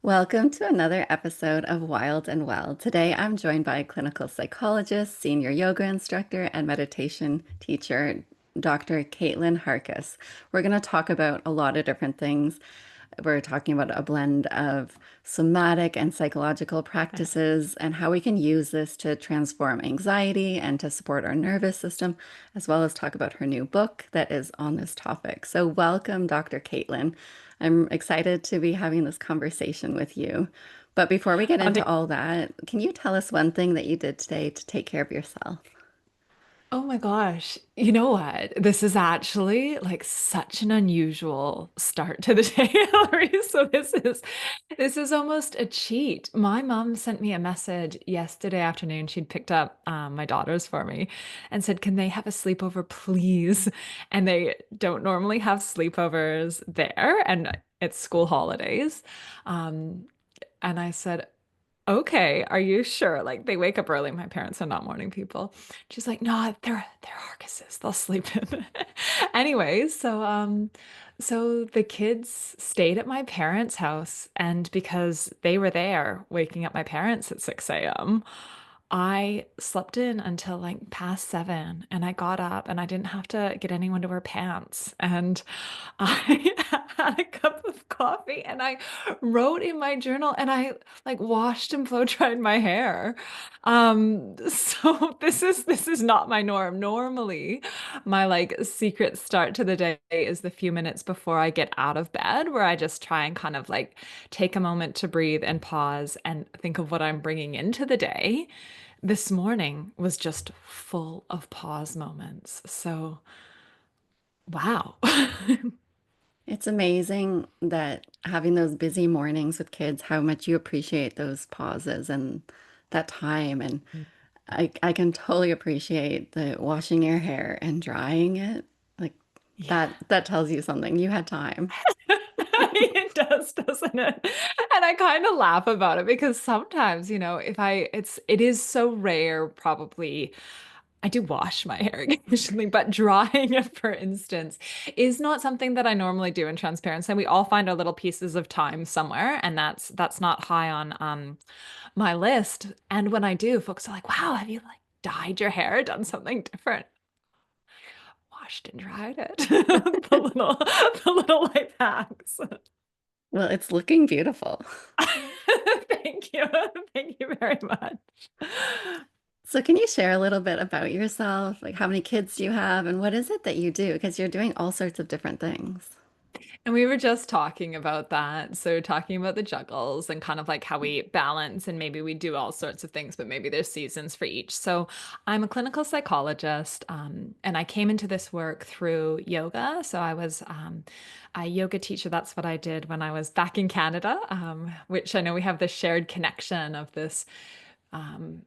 Welcome to another episode of Wild and Well. Today I'm joined by clinical psychologist, senior yoga instructor, and meditation teacher, Dr. Kaitlin Harkess. We're going to talk about a lot of different things. We're talking about a blend of somatic and psychological practices and how we can use this to transform anxiety and to support our nervous system, as well as talk about her new book that is on this topic. So, welcome, Dr. Kaitlin. I'm excited to be having this conversation with you. But before we get I into think, all that, can you tell us one thing that you did today to take care of yourself? oh my gosh, you know what? This is actually like such an unusual start to the day, Hillary. So this is almost a cheat. My mom sent me a message yesterday afternoon. She'd picked up my daughters for me and said, "Can they have a sleepover, please?" And they don't normally have sleepovers there, and it's school holidays. Um, and I said, okay, are you sure? Like they wake up early. My parents are not morning people. She's like, no, they're Harkesses. They'll sleep in. Anyways, so the kids stayed at my parents' house, and because they were there waking up my parents at 6 a.m., I slept in until like past 7 and I got up and I didn't have to get anyone to wear pants. And I had a cup of coffee and I wrote in my journal and I like washed and blow dried my hair. So this is not my norm. Normally, my like secret start to the day is the few minutes before I get out of bed, where I just try and kind of like take a moment to breathe and pause and think of what I'm bringing into the day. This morning was just full of pause moments. So, wow. It's amazing that having those busy mornings with kids, how much you appreciate those pauses and that time. And I can totally appreciate the washing your hair and drying it. Like Yeah. that tells you something. You had time. It does, doesn't it? And I kind of laugh about it because sometimes, if it is so rare, probably. I do wash my hair occasionally, but drying it, for instance, is not something that I normally do in transparency. We all find our little pieces of time somewhere, and that's not high on my list. And when I do, folks are like, "Wow, have you like dyed your hair, done something different?" Washed and dried it. The little life hacks. Well, it's looking beautiful. Thank you. Thank you very much. So can you share a little bit about yourself? Like how many kids do you have and what is it that you do? Because you're doing all sorts of different things. And we were just talking about that. So, talking about the juggles and kind of like how we balance, and maybe we do all sorts of things, but maybe there's seasons for each. So, I'm a clinical psychologist, and I came into this work through yoga. So, I was a yoga teacher. That's what I did when I was back in Canada, which I know we have this shared connection of this um,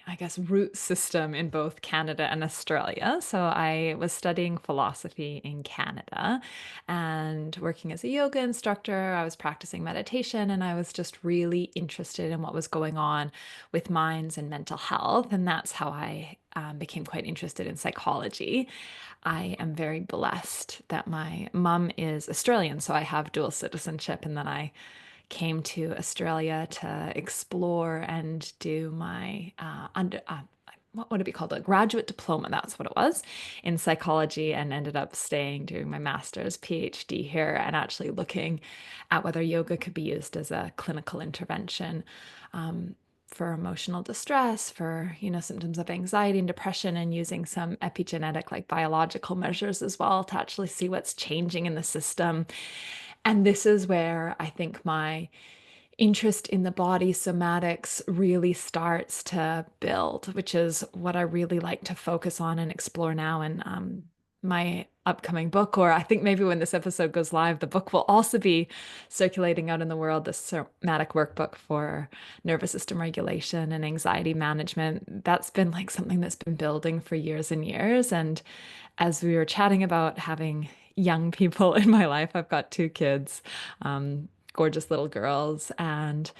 I guess, root system in both Canada and Australia. So I was studying philosophy in Canada and working as a yoga instructor. I was practicing meditation and I was just really interested in what was going on with minds and mental health. And that's how I became quite interested in psychology. I am very blessed that my mom is Australian, so I have dual citizenship, and then I came to Australia to explore and do my what would it be called? A graduate diploma. That's what it was in psychology, and ended up staying, doing my master's, PhD here, and actually looking at whether yoga could be used as a clinical intervention. For emotional distress, for symptoms of anxiety and depression, and using some epigenetic, like biological measures as well to actually see what's changing in the system. And this is where I think my interest in the body somatics really starts to build, which is what I really like to focus on and explore now. And my upcoming book, or I think maybe when this episode goes live, the book will also be circulating out in the world, the somatic workbook for nervous system regulation and anxiety management. That's been like something that's been building for years and years. And as we were chatting about having young people in my life, I've got two kids. Gorgeous little girls, and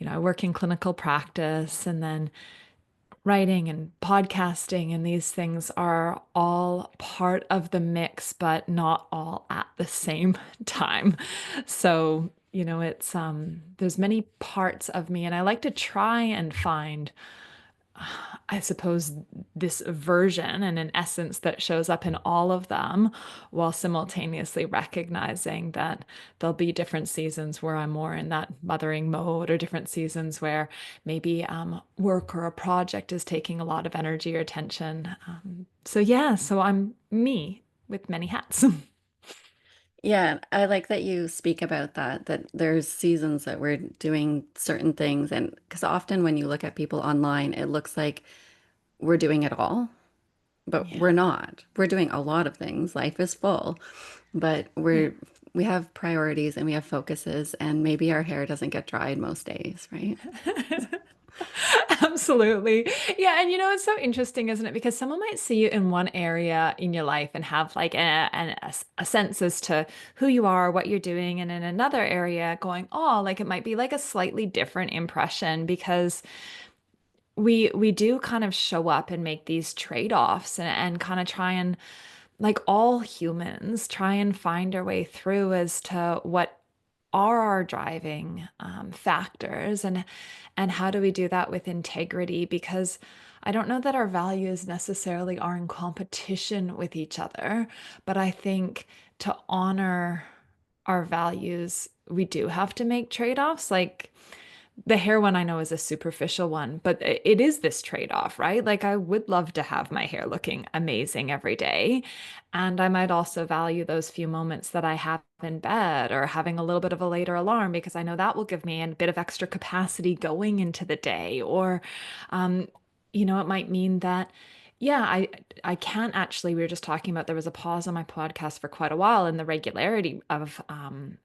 I work in clinical practice, and then writing and podcasting, and these things are all part of the mix, but not all at the same time. So it's there's many parts of me and I like to try and find I suppose this version and an essence that shows up in all of them while simultaneously recognizing that there'll be different seasons where I'm more in that mothering mode or different seasons where maybe work or a project is taking a lot of energy or attention. So yeah, so I'm me with many hats. Yeah, I like that you speak about that, that there's seasons that we're doing certain things. And because often when you look at people online, it looks like we're doing it all, but Yeah. we're not. We're doing a lot of things. Life is full, but Yeah. we have priorities and we have focuses, and maybe our hair doesn't get dried most days, right? Absolutely. Yeah. And it's so interesting, isn't it? Because someone might see you in one area in your life and have like a sense as to who you are, what you're doing. And in another area going, oh, like it might be like a slightly different impression because we do kind of show up and make these trade-offs and kind of try and like all humans try and find our way through as to what are our driving factors and how do we do that with integrity because I don't know that our values necessarily are in competition with each other, but I think to honor our values we do have to make trade-offs. Like the hair one I know is a superficial one, but it is this trade-off, right? Like I would love to have my hair looking amazing every day. And I might also value those few moments that I have in bed or having a little bit of a later alarm because I know that will give me a bit of extra capacity going into the day. Or, um, it might mean that, yeah, I can't actually, we were just talking about there was a pause on my podcast for quite a while, and the regularity of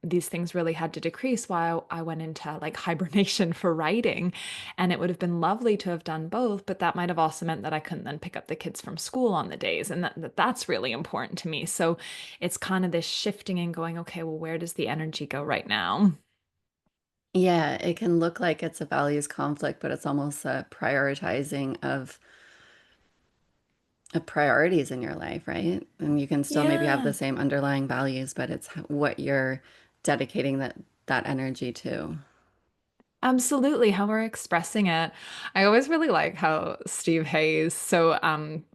these things really had to decrease while I went into like hibernation for writing. And it would have been lovely to have done both, but that might have also meant that I couldn't then pick up the kids from school on the days. And that's really important to me. So it's kind of this shifting and going, okay, well, where does the energy go right now? Yeah, it can look like it's a values conflict, but it's almost a prioritizing of priorities in your life, right? And you can still maybe have the Yeah. same underlying values, but it's what you're dedicating that energy to. Absolutely, how we're expressing it. I always really like how Steve Hayes, so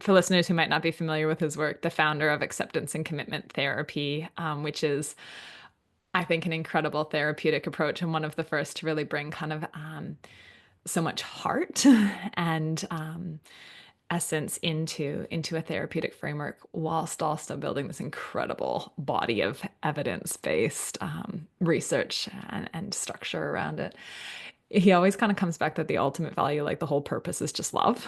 for listeners who might not be familiar with his work, the founder of acceptance and commitment therapy, which is, I think, an incredible therapeutic approach and one of the first to really bring kind of so much heart and essence into a therapeutic framework whilst also building this incredible body of evidence-based research and structure around it. He always kind of comes back that the ultimate value, like the whole purpose, is just love.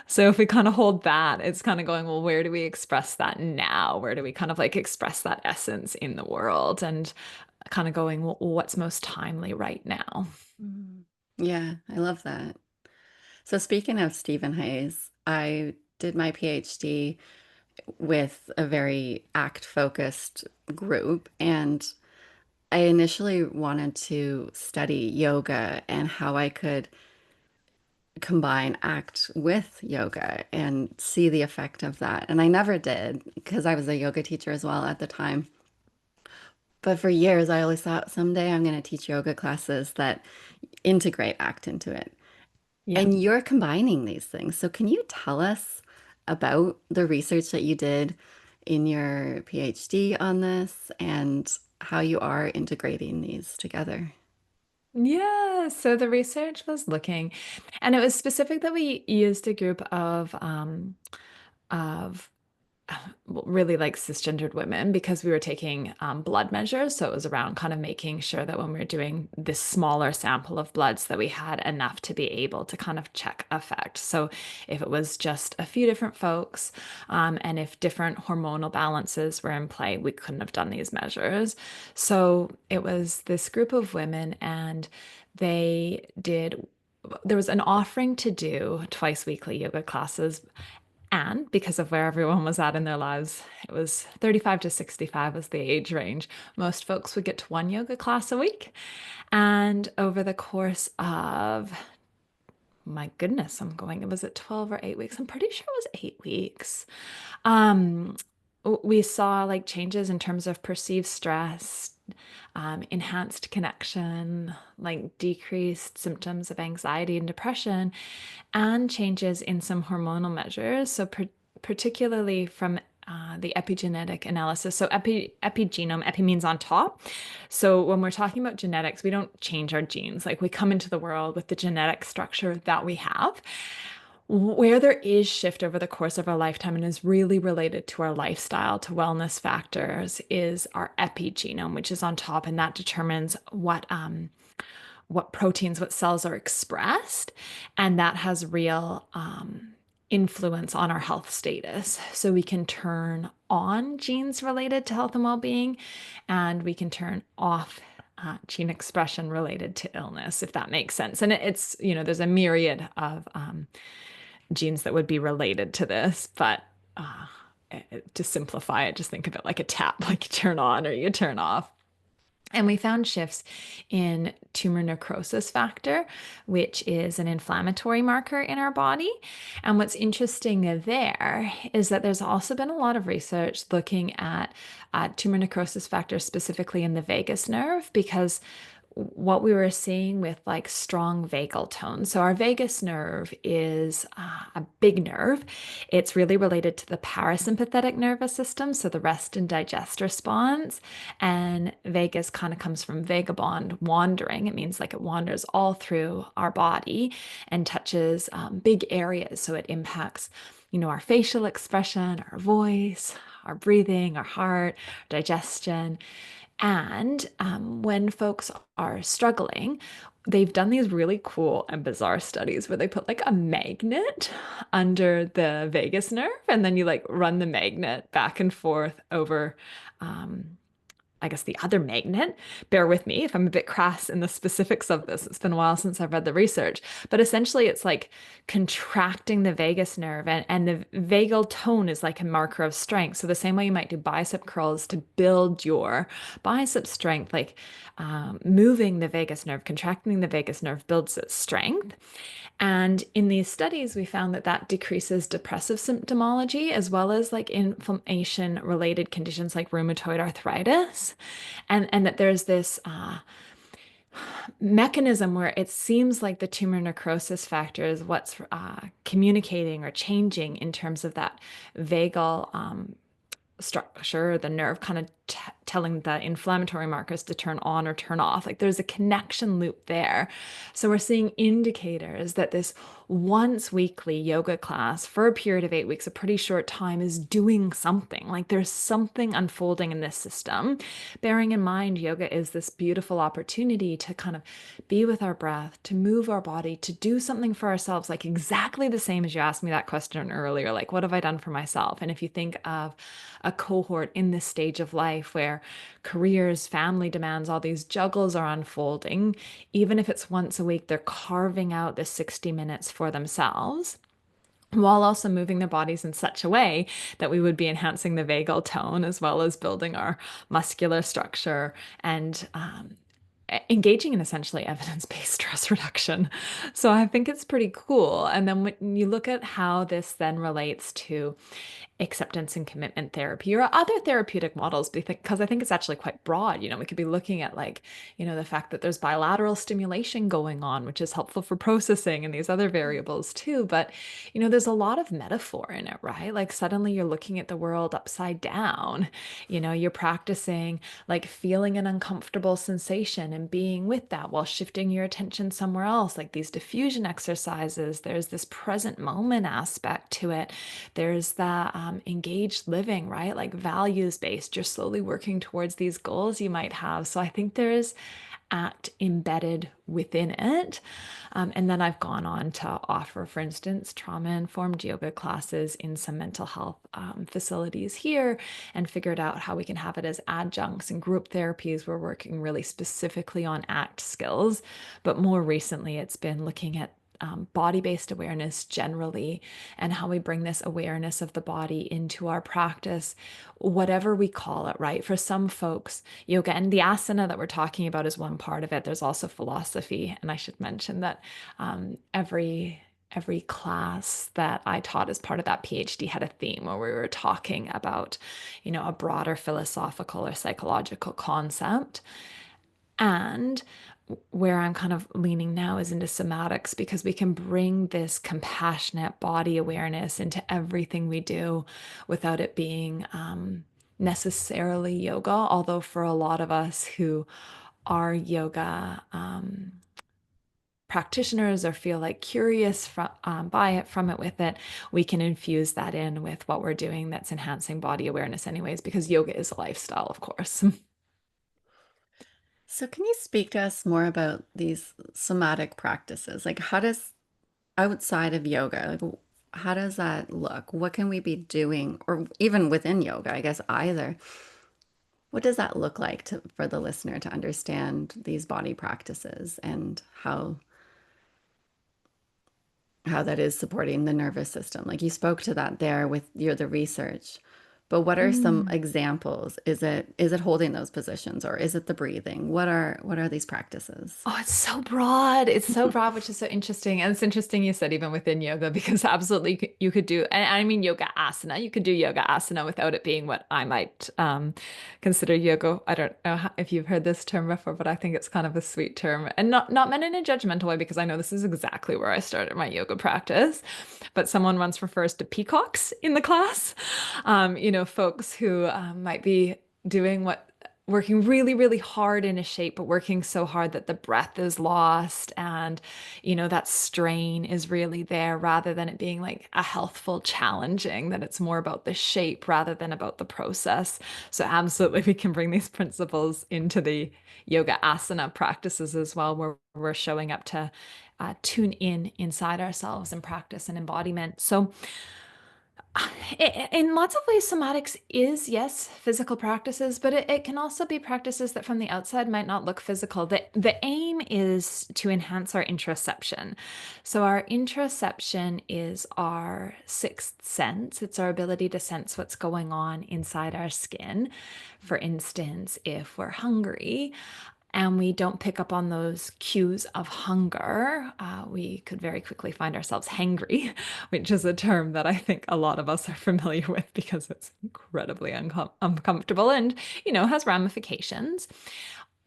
So if we kind of hold that, it's kind of going, well, where do we express that now? Where do we kind of like express that essence in the world? And kind of going, well, what's most timely right now? Mm. Yeah, I love that. So speaking of Stephen Hayes, I did my PhD with a very ACT focused group, and I initially wanted to study yoga and how I could combine ACT with yoga and see the effect of that. And I never did because I was a yoga teacher as well at the time. But for years, I always thought someday I'm going to teach yoga classes that integrate ACT into it. Yeah. And you're combining these things. So can you tell us about the research that you did in your PhD on this and how you are integrating these together? Yeah, so the research was looking, and it was specific that we used a group of well, really like cisgendered women because we were taking blood measures. So it was around kind of making sure that when we were doing this smaller sample of bloods that we had enough to be able to kind of check effect. So if it was just a few different folks and if different hormonal balances were in play, we couldn't have done these measures. So it was this group of women and they did there was an offering to do twice weekly yoga classes, and because of where everyone was at in their lives, it was 35 to 65 was the age range. Most folks would get to one yoga class a week. And over the course of, my goodness, I'm going, was it 12 or 8 weeks? I'm pretty sure it was 8 weeks. Um, we saw like changes in terms of perceived stress, enhanced connection, like decreased symptoms of anxiety and depression, and changes in some hormonal measures. So, particularly from the epigenetic analysis. So, epigenome, epi means on top. So, when we're talking about genetics, we don't change our genes. Like, we come into the world with the genetic structure that we have. Where there is shift over the course of our lifetime and is really related to our lifestyle, to wellness factors, is our epigenome, which is on top, and that determines what proteins, what cells are expressed, and that has real influence on our health status. So we can turn on genes related to health and well-being, and we can turn off gene expression related to illness, if that makes sense. And it's, there's a myriad of genes that would be related to this, but to simplify it, just think of it like a tap, like you turn on or you turn off. And we found shifts in tumor necrosis factor, which is an inflammatory marker in our body. And what's interesting there is that there's also been a lot of research looking at tumor necrosis factor specifically in the vagus nerve, because what we were seeing with like strong vagal tone. So our vagus nerve is a big nerve. It's really related to the parasympathetic nervous system, so the rest and digest response. And vagus kind of comes from vagabond, wandering. It means like it wanders all through our body and touches big areas. So it impacts, our facial expression, our voice, our breathing, our heart, digestion. And when folks are struggling, they've done these really cool and bizarre studies where they put like a magnet under the vagus nerve, and then you like run the magnet back and forth over I guess the other magnet. Bear with me if I'm a bit crass in the specifics of this. It's been a while since I've read the research, but essentially it's like contracting the vagus nerve, and the vagal tone is like a marker of strength. So the same way you might do bicep curls to build your bicep strength, like moving the vagus nerve, contracting the vagus nerve builds its strength. And in these studies, we found that that decreases depressive symptomology as well as like inflammation related conditions like rheumatoid arthritis. And that there's this mechanism where it seems like the tumor necrosis factor is what's communicating or changing in terms of that vagal structure, the nerve kind of telling the inflammatory markers to turn on or turn off. Like there's a connection loop there. So we're seeing indicators that this once weekly yoga class for a period of 8 weeks, a pretty short time, is doing something. Like there's something unfolding in this system. Bearing in mind, yoga is this beautiful opportunity to kind of be with our breath, to move our body, to do something for ourselves, like exactly the same as you asked me that question earlier, like what have I done for myself? And if you think of a cohort in this stage of life where careers, family demands, all these juggles are unfolding, even if it's once a week, they're carving out the 60 minutes for themselves while also moving their bodies in such a way that we would be enhancing the vagal tone as well as building our muscular structure and engaging in essentially evidence-based stress reduction. So I think it's pretty cool. And then when you look at how this then relates to acceptance and commitment therapy or other therapeutic models, because I think it's actually quite broad. We could be looking at like, the fact that there's bilateral stimulation going on, which is helpful for processing and these other variables too. But, there's a lot of metaphor in it, right? Like suddenly you're looking at the world upside down. You're practicing like feeling an uncomfortable sensation and being with that while shifting your attention somewhere else, like these diffusion exercises. There's this present moment aspect to it. There's the engaged living, right? Like values based. You're slowly working towards these goals you might have. So I think there's act embedded within it. And then I've gone on to offer, for instance, trauma-informed yoga classes in some mental health facilities here, and figured out how we can have it as adjuncts and group therapies. We're working really specifically on ACT skills, but more recently it's been looking at body-based awareness generally, and how we bring this awareness of the body into our practice, whatever we call it, right? For some folks, yoga and the asana that we're talking about is one part of it. There's also philosophy. And I should mention that every every class that I taught as part of that PhD had a theme where we were talking about, a broader philosophical or psychological concept. And where I'm kind of leaning now is into somatics because we can bring this compassionate body awareness into everything we do without it being necessarily yoga. Although, for a lot of us who are yoga practitioners or feel like curious by it, from it, with it, we can infuse that in with what we're doing that's enhancing body awareness, anyways, because yoga is a lifestyle, of course. So, can you speak to us more about these somatic practices? Like, how does outside of yoga, like, how does that look? What can we be doing, or even within yoga, I guess either? What does that look like for the listener to understand these body practices and how that is supporting the nervous system? Like you spoke to that there with the research, but what are some Mm. examples? Is it holding those positions or is it the breathing? What are these practices? Oh, it's so broad. It's so broad, which is so interesting. And it's interesting you said even within yoga, because absolutely you could do, and I mean yoga asana. You could do yoga asana without it being what I might consider yoga. I don't know if you've heard this term before, but I think it's kind of a sweet term, and not meant in a judgmental way, because I know this is exactly where I started my yoga practice. But someone once refers to peacocks in the class. Folks who might be doing what working really, really hard in a shape, but working so hard that the breath is lost and, that strain is really there rather than it being like a healthful challenging, that it's more about the shape rather than about the process. So, absolutely, we can bring these principles into the yoga asana practices as well, where we're showing up to tune in inside ourselves and practice and embodiment. So, in lots of ways, somatics is, yes, physical practices, but it can also be practices that from the outside might not look physical. The aim is to enhance our interoception. So, our interoception is our sixth sense, it's our ability to sense what's going on inside our skin. For instance, if we're hungry, and we don't pick up on those cues of hunger, we could very quickly find ourselves hangry, which is a term that I think a lot of us are familiar with because it's incredibly uncomfortable and, has ramifications.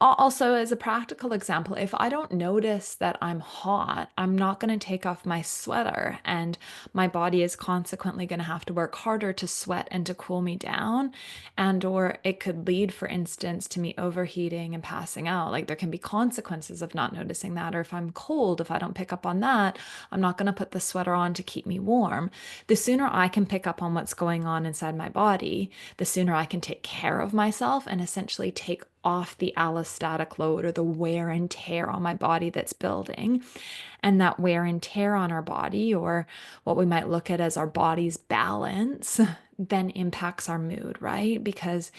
Also, as a practical example, if I don't notice that I'm hot, I'm not going to take off my sweater, and my body is consequently going to have to work harder to sweat and to cool me down. And or it could lead, for instance, to me overheating and passing out. Like there can be consequences of not noticing that. Or if I'm cold, if I don't pick up on that, I'm not going to put the sweater on to keep me warm. The sooner I can pick up on what's going on inside my body, the sooner I can take care of myself and essentially take off the allostatic load or the wear and tear on my body that's building. And that wear and tear on our body, or what we might look at as our body's balance, then impacts our mood, right? Because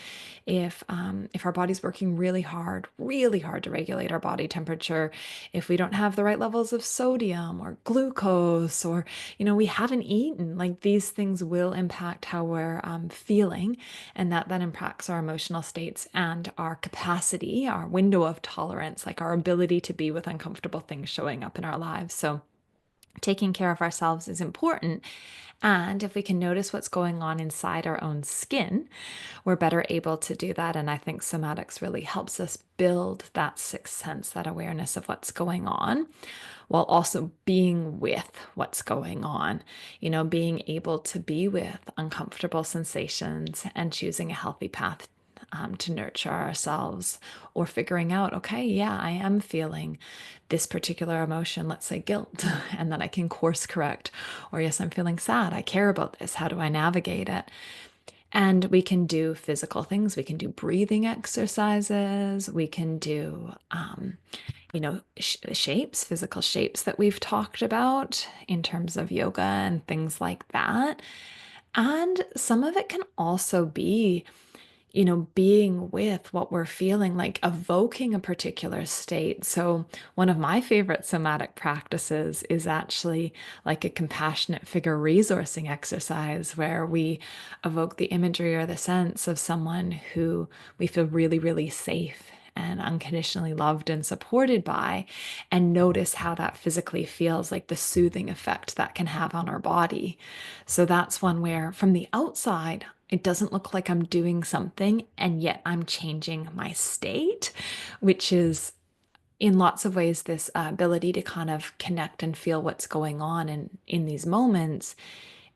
if our body's working really hard to regulate our body temperature, if we don't have the right levels of sodium or glucose, or we haven't eaten, like these things will impact how we're feeling, and that then impacts our emotional states and our capacity, our window of tolerance, like our ability to be with uncomfortable things showing up in our lives. So taking care of ourselves is important. And if we can notice what's going on inside our own skin, we're better able to do that. And I think somatics really helps us build that sixth sense, that awareness of what's going on, while also being with what's going on, being able to be with uncomfortable sensations and choosing a healthy path to nurture ourselves, or figuring out, okay, yeah, I am feeling this particular emotion, let's say guilt, and then I can course correct. Or, yes, I'm feeling sad. I care about this. How do I navigate it? And we can do physical things. We can do breathing exercises. We can do, shapes, physical shapes that we've talked about in terms of yoga and things like that. And some of it can also be being with what we're feeling, like evoking a particular state. So, one of my favorite somatic practices is actually like a compassionate figure resourcing exercise where we evoke the imagery or the sense of someone who we feel really, really safe and unconditionally loved and supported by, and notice how that physically feels, like the soothing effect that can have on our body. So that's one where from the outside, it doesn't look like I'm doing something, and yet I'm changing my state, which is in lots of ways this ability to kind of connect and feel what's going on in these moments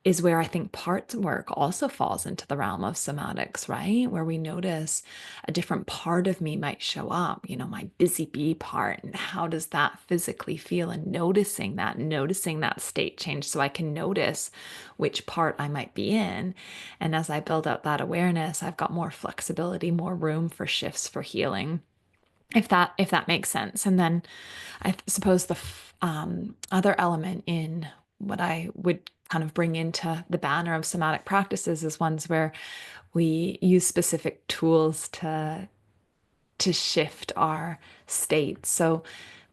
is where I think parts work also falls into the realm of somatics, right? Where we notice a different part of me might show up, my busy bee part, and how does that physically feel? And noticing that state change so I can notice which part I might be in. And as I build out that awareness, I've got more flexibility, more room for shifts for healing. If that makes sense. And then I suppose the other element in what I would kind of bring into the banner of somatic practices is ones where we use specific tools to shift our state. So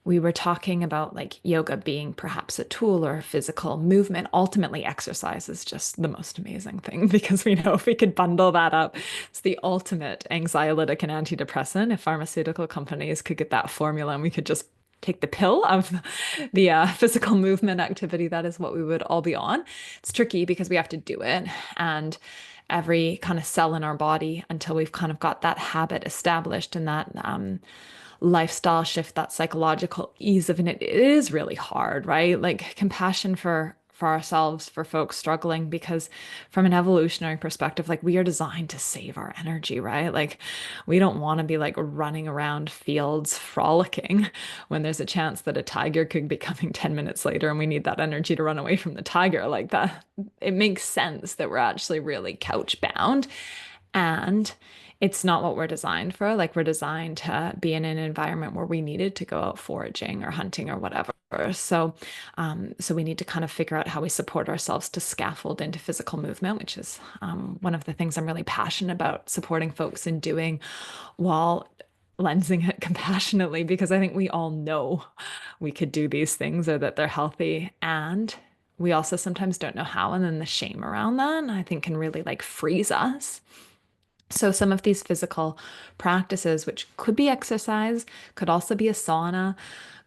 we were talking about like yoga being perhaps a tool or a physical movement. Ultimately, exercise is just the most amazing thing because we know if we could bundle that up, it's the ultimate anxiolytic and antidepressant. If pharmaceutical companies could get that formula and we could just take the pill of the physical movement activity, that is what we would all be on. It's tricky because we have to do it. And every kind of cell in our body until we've kind of got that habit established and that lifestyle shift, that psychological ease of it, it is really hard, right? Like compassion for ourselves, for folks struggling, because from an evolutionary perspective, like we are designed to save our energy, right? Like we don't want to be like running around fields frolicking when there's a chance that a tiger could be coming 10 minutes later and we need that energy to run away from the tiger. Like that, it makes sense that we're actually really couch bound. And it's not what we're designed for. Like we're designed to be in an environment where we needed to go out foraging or hunting or whatever. So we need to kind of figure out how we support ourselves to scaffold into physical movement, which is one of the things I'm really passionate about supporting folks in doing while lensing it compassionately, because I think we all know we could do these things or that they're healthy. And we also sometimes don't know how. And then the shame around that, I think, can really like freeze us. So some of these physical practices, which could be exercise, could also be a sauna,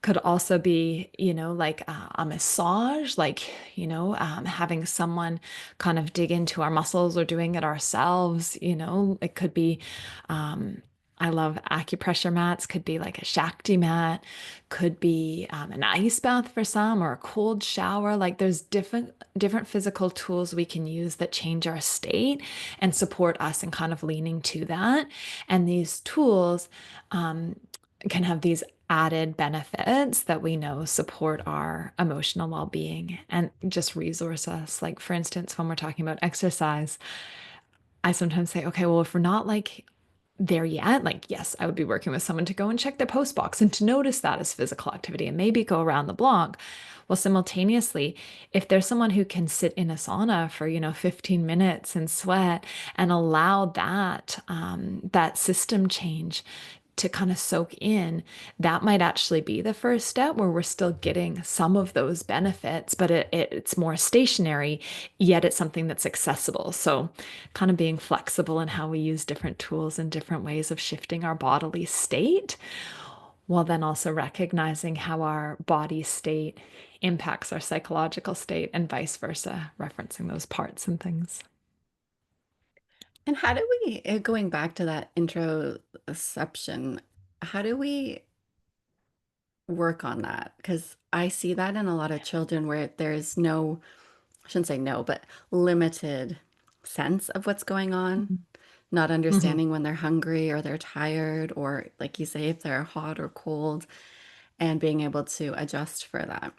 could also be, like a massage, like, having someone kind of dig into our muscles or doing it ourselves, it could be, I love acupressure mats, could be like a Shakti mat, could be an ice bath for some or a cold shower. Like there's different physical tools we can use that change our state and support us in kind of leaning to that. And these tools can have these added benefits that we know support our emotional well-being and just resource us. Like for instance, when we're talking about exercise, I sometimes say, okay, well, if we're not like there yet, like, yes, I would be working with someone to go and check their post box and to notice that as physical activity and maybe go around the block. Well, simultaneously, if there's someone who can sit in a sauna for, 15 minutes and sweat and allow that system change to kind of soak in, that might actually be the first step where we're still getting some of those benefits, but it's more stationary, yet it's something that's accessible. So, kind of being flexible in how we use different tools and different ways of shifting our bodily state, while then also recognizing how our body state impacts our psychological state and vice versa, referencing those parts and things. And how do we, going back to that introception, how do we work on that? Because I see that in a lot of children where there's no, I shouldn't say no, but limited sense of what's going on, not Mhm. understanding when they're hungry or they're tired, or like you say, if they're hot or cold, and being able to adjust for that.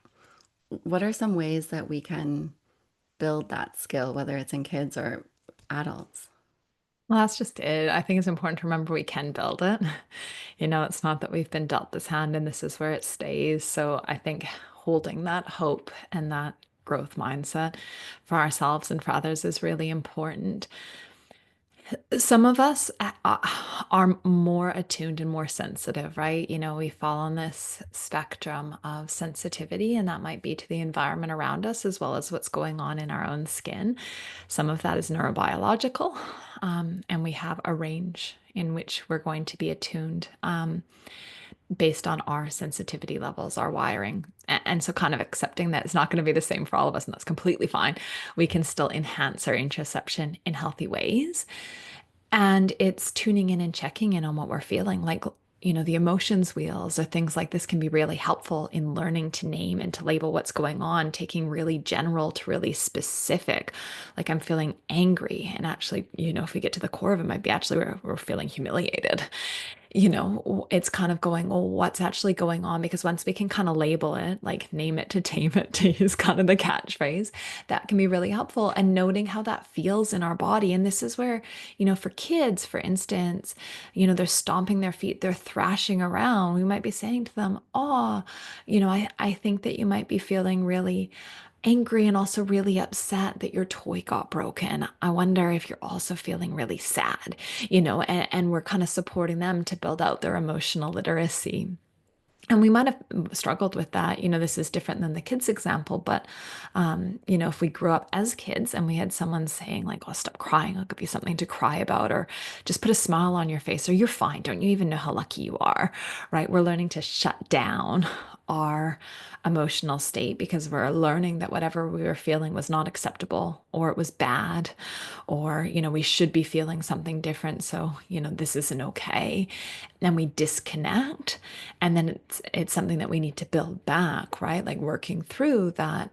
What are some ways that we can build that skill, whether it's in kids or adults? Well, that's just it. I think it's important to remember we can build it. It's not that we've been dealt this hand and this is where it stays. So I think holding that hope and that growth mindset for ourselves and for others is really important. Some of us are more attuned and more sensitive, right? We fall on this spectrum of sensitivity, and that might be to the environment around us as well as what's going on in our own skin. Some of that is neurobiological, and we have a range in which we're going to be attuned. Based on our sensitivity levels, our wiring. And so, kind of accepting that it's not going to be the same for all of us, and that's completely fine. We can still enhance our interoception in healthy ways. And it's tuning in and checking in on what we're feeling. Like, the emotions wheels or things like this can be really helpful in learning to name and to label what's going on, taking really general to really specific. Like, I'm feeling angry. And actually, if we get to the core of it, might be actually we're feeling humiliated. It's kind of going, well, what's actually going on? Because once we can kind of label it, like name it to tame it, to use kind of the catchphrase, that can be really helpful. And noting how that feels in our body. And this is where, for kids, for instance, they're stomping their feet, they're thrashing around. We might be saying to them, oh, I think that you might be feeling really angry and also really upset that your toy got broken. I wonder if you're also feeling really sad, and we're kind of supporting them to build out their emotional literacy. And we might have struggled with that. This is different than the kids example, but, if we grew up as kids and we had someone saying, like, oh, stop crying, I'll give you something to cry about, or just put a smile on your face, or you're fine, don't you even know how lucky you are, right? We're learning to shut down our emotional state because we're learning that whatever we were feeling was not acceptable or it was bad, or, we should be feeling something different. So, this isn't okay. And we disconnect, and then it's something that we need to build back, right? Like working through that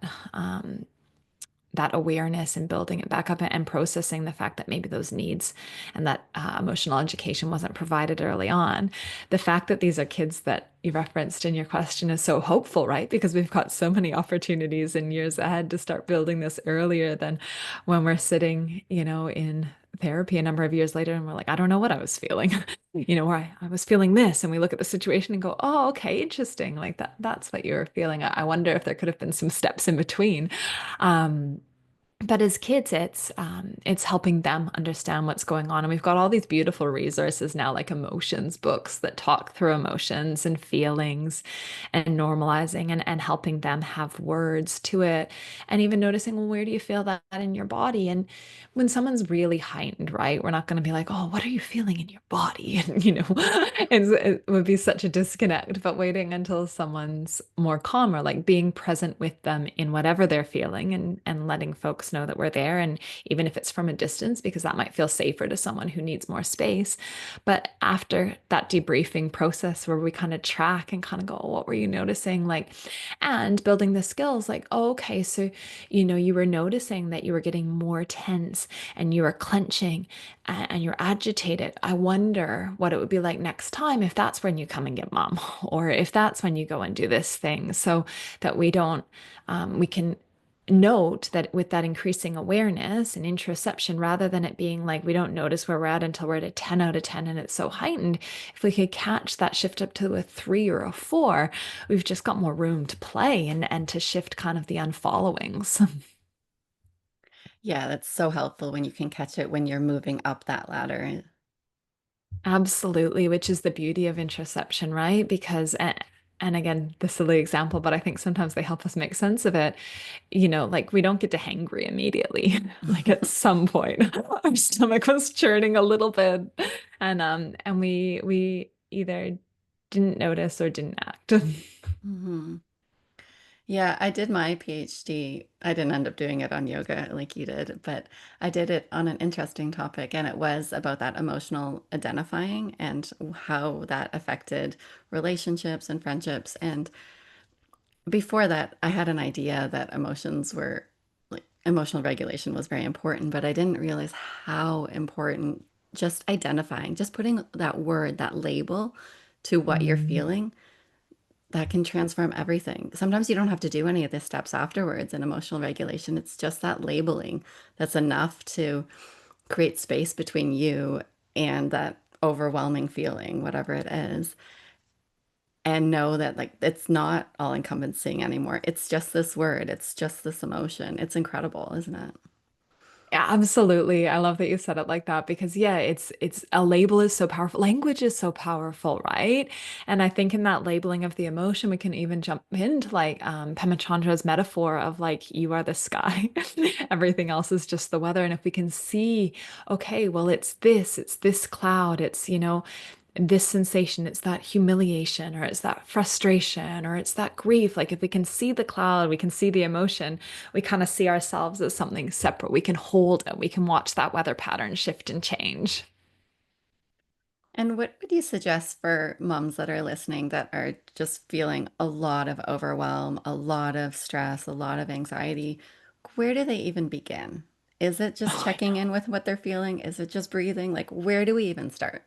awareness and building it back up and processing the fact that maybe those needs and that emotional education wasn't provided early on. The fact that these are kids that you referenced in your question is so hopeful, right? Because we've got so many opportunities in years ahead to start building this earlier than when we're sitting, in therapy a number of years later and we're like, I don't know what I was feeling, where I was feeling this. And we look at the situation and go, oh, okay, interesting. Like that's what you were feeling. I wonder if there could have been some steps in between. Um, but as kids, it's helping them understand what's going on. And we've got all these beautiful resources now, like emotions books that talk through emotions and feelings and normalizing and helping them have words to it. And even noticing, well, where do you feel that in your body? And when someone's really heightened, right, we're not going to be like, oh, what are you feeling in your body? And, it would be such a disconnect. But waiting until someone's more calm, or like being present with them in whatever they're feeling, and letting folks know that we're there. And even if it's from a distance, because that might feel safer to someone who needs more space. But after that debriefing process where we kind of track and kind of go, oh, what were you noticing? Like, and building the skills like, oh, okay, so, you were noticing that you were getting more tense and you were clenching and you're agitated. I wonder what it would be like next time if that's when you come and get mom, or if that's when you go and do this thing, so that we can note that with that increasing awareness and interoception, rather than it being like we don't notice where we're at until we're at a 10 out of 10 and it's so heightened. If we could catch that shift up to a 3 or a 4, we've just got more room to play and to shift kind of the unfollowings. Yeah, that's so helpful when you can catch it when you're moving up that ladder. Absolutely, which is the beauty of interoception, right? Because, and again, the silly example, but I think sometimes they help us make sense of it. Like we don't get to hangry immediately. Like at some point, our stomach was churning a little bit, and we either didn't notice or didn't act. Mhm. Yeah, I did my PhD. I didn't end up doing it on yoga like you did, but I did it on an interesting topic, and it was about that emotional identifying and how that affected relationships and friendships. And before that, I had an idea that emotions were like emotional regulation was very important, but I didn't realize how important just identifying, just putting that word, that label to what you're Mm. feeling, that can transform everything. Sometimes you don't have to do any of the steps afterwards in emotional regulation. It's just that labeling that's enough to create space between you and that overwhelming feeling, whatever it is, and know that like it's not all encompassing anymore. It's just this word, it's just this emotion. It's incredible, isn't it? Yeah, absolutely. I love that you said it like that because yeah, it's a label is so powerful. Language is so powerful, right? And I think in that labeling of the emotion, we can even jump into like Pema Chandra's metaphor of like you are the sky, everything else is just the weather. And if we can see, okay, well, it's this cloud, it's this sensation, it's that humiliation, or it's that frustration, or it's that grief. Like if we can see the cloud, we can see the emotion, we kind of see ourselves as something separate. We can hold it, we can watch that weather pattern shift and change. And what would you suggest for moms that are listening that are just feeling a lot of overwhelm, a lot of stress, a lot of anxiety? Where do they even begin? Is it just Oh, I checking in with what they're feeling? Is it just breathing? Like, where do we even start?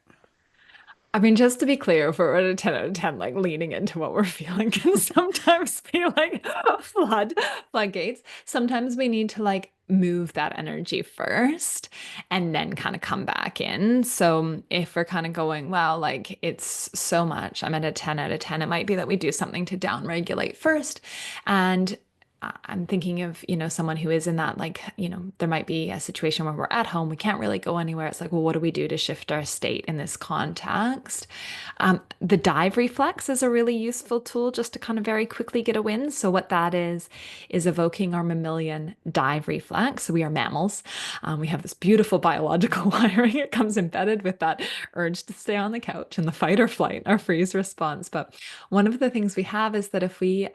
I mean, just to be clear, if we're at a 10 out of 10, like leaning into what we're feeling can sometimes be like floodgates. Sometimes we need to like move that energy first and then kind of come back in. So if we're kind of going, well, like it's so much, I'm at a 10 out of 10, it might be that we do something to down regulate first. And I'm thinking of, someone who is in that, like, there might be a situation where we're at home, we can't really go anywhere. It's like, well, what do we do to shift our state in this context? The dive reflex is a really useful tool just to kind of very quickly get a win. So, what that is evoking our mammalian dive reflex. So, we are mammals. We have this beautiful biological wiring. It comes embedded with that urge to stay on the couch and the fight or flight, our freeze response. But one of the things we have is that if we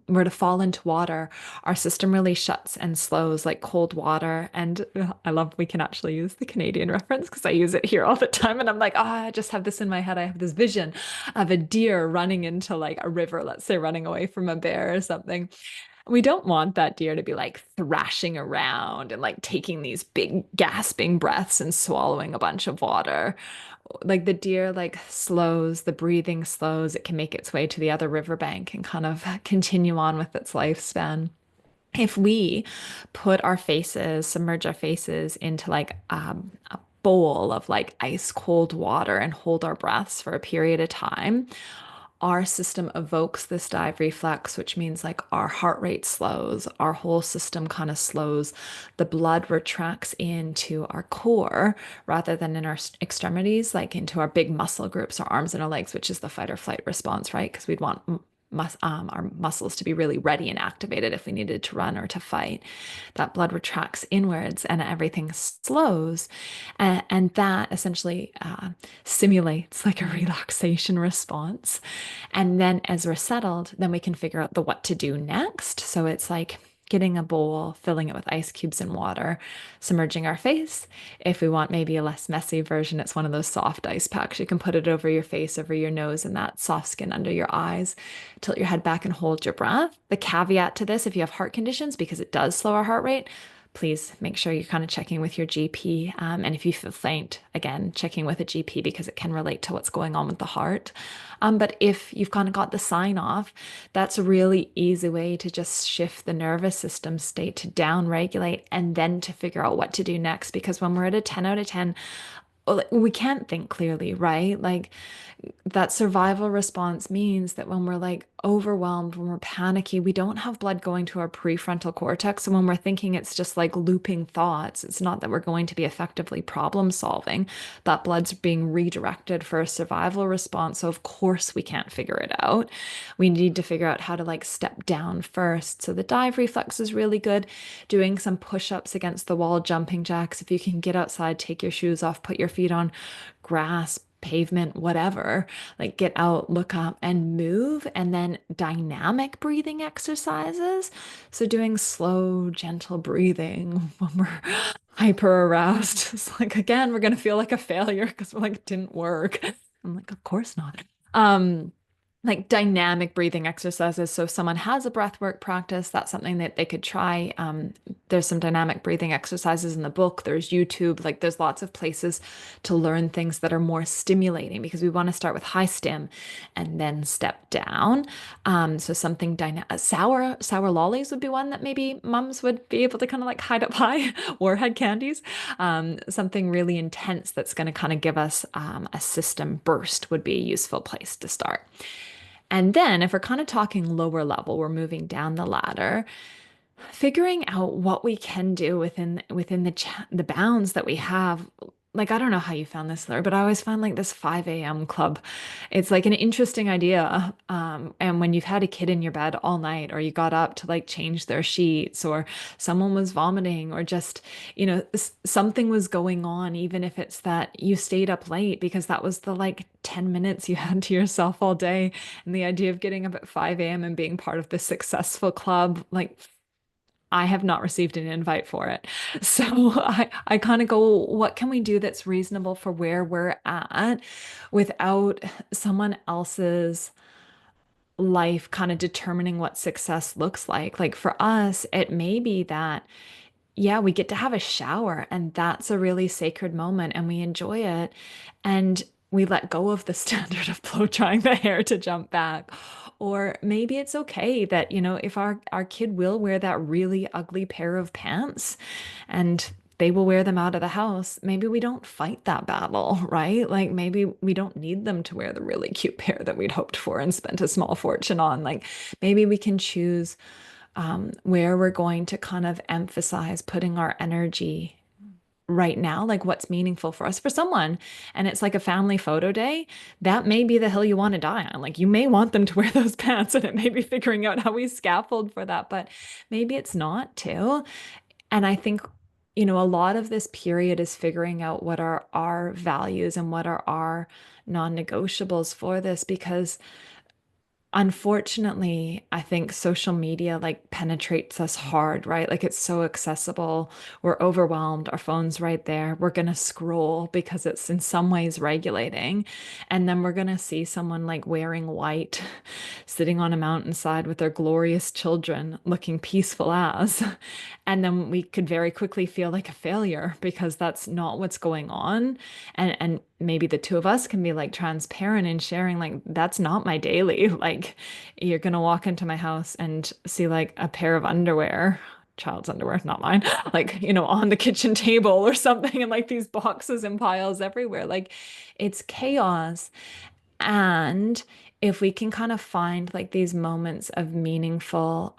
were to fall into water, our system really shuts and slows like cold water. And I love we can actually use the Canadian reference because I use it here all the time. And I'm like, I just have this in my head. I have this vision of a deer running into like a river, let's say running away from a bear or something. We don't want that deer to be like thrashing around and like taking these big gasping breaths and swallowing a bunch of water. Like the deer like slows, the breathing slows, it can make its way to the other riverbank and kind of continue on with its lifespan. If we put our faces, submerge our faces into like a bowl of like ice cold water and hold our breaths for a period of time, our system evokes this dive reflex, which means like our heart rate slows, our whole system kind of slows, the blood retracts into our core rather than in our extremities, like into our big muscle groups, our arms and our legs, which is the fight or flight response, right? Because we'd want our muscles to be really ready and activated if we needed to run or to fight. That blood retracts inwards and everything slows. And that essentially simulates like a relaxation response. And then as we're settled, then we can figure out the what to do next. So it's like getting a bowl, filling it with ice cubes and water, submerging our face. If we want maybe a less messy version, it's one of those soft ice packs. You can put it over your face, over your nose, and that soft skin under your eyes. Tilt your head back and hold your breath. The caveat to this, if you have heart conditions, because it does slow our heart rate, please make sure you're kind of checking with your GP. And if you feel faint, again, checking with a GP because it can relate to what's going on with the heart. But if you've kind of got the sign off, that's a really easy way to just shift the nervous system state to down regulate and then to figure out what to do next. Because when we're at a 10 out of 10, well, we can't think clearly, right? Like that survival response means that when we're like overwhelmed, when we're panicky, we don't have blood going to our prefrontal cortex. So when we're thinking it's just like looping thoughts, it's not that we're going to be effectively problem solving. That blood's being redirected for a survival response. So of course we can't figure it out. We need to figure out how to like step down first. So the dive reflex is really good. Doing some push-ups against the wall, jumping jacks. If you can get outside, take your shoes off, put your feet on grass, pavement, whatever, like get out, look up, and move. And then dynamic breathing exercises. So doing slow, gentle breathing when we're hyper aroused. It's like, again, we're going to feel like a failure because we're like, it didn't work. I'm like, of course not. Um, like dynamic breathing exercises. So if someone has a breath work practice, that's something that they could try. There's some dynamic breathing exercises in the book. There's YouTube. Like there's lots of places to learn things that are more stimulating because we want to start with high stim and then step down. So something sour lollies would be one that maybe mums would be able to kind of like hide up high, warhead candies. Something really intense that's going to kind of give us a system burst would be a useful place to start. And then if we're kind of talking lower level, we're moving down the ladder. Figuring out what we can do within the bounds that we have. Like, I don't know how you found this, Laura, but I always find like this 5 a.m. club. It's like an interesting idea. And when you've had a kid in your bed all night, or you got up to like change their sheets, or someone was vomiting, or just, something was going on, even if it's that you stayed up late because that was the like 10 minutes you had to yourself all day. And the idea of getting up at 5 a.m. and being part of this successful club, like, I have not received an invite for it. So I kind of go, what can we do that's reasonable for where we're at without someone else's life kind of determining what success looks like? Like for us, it may be that, yeah, we get to have a shower and that's a really sacred moment and we enjoy it. And we let go of the standard of blow drying the hair to jump back. Or maybe it's okay that, if our kid will wear that really ugly pair of pants and they will wear them out of the house, maybe we don't fight that battle, right? Like maybe we don't need them to wear the really cute pair that we'd hoped for and spent a small fortune on. Like maybe we can choose where we're going to kind of emphasize putting our energy right now, like what's meaningful for us. For someone, and it's like a family photo day, that may be the hill you want to die on. Like you may want them to wear those pants, and it may be figuring out how we scaffold for that, but maybe it's not too. And I think, a lot of this period is figuring out what are our values and what are our non-negotiables for this, because unfortunately, I think social media like penetrates us hard, right? Like it's so accessible. We're overwhelmed. Our phone's right there. We're going to scroll because it's in some ways regulating. And then we're going to see someone like wearing white, sitting on a mountainside with their glorious children, looking peaceful as. And then we could very quickly feel like a failure because that's not what's going on. And maybe the two of us can be like transparent and sharing like that's not my daily. Like you're gonna walk into my house and see like a pair of underwear, child's underwear, not mine, like, on the kitchen table or something, and like these boxes and piles everywhere. Like it's chaos. And if we can kind of find like these moments of meaningful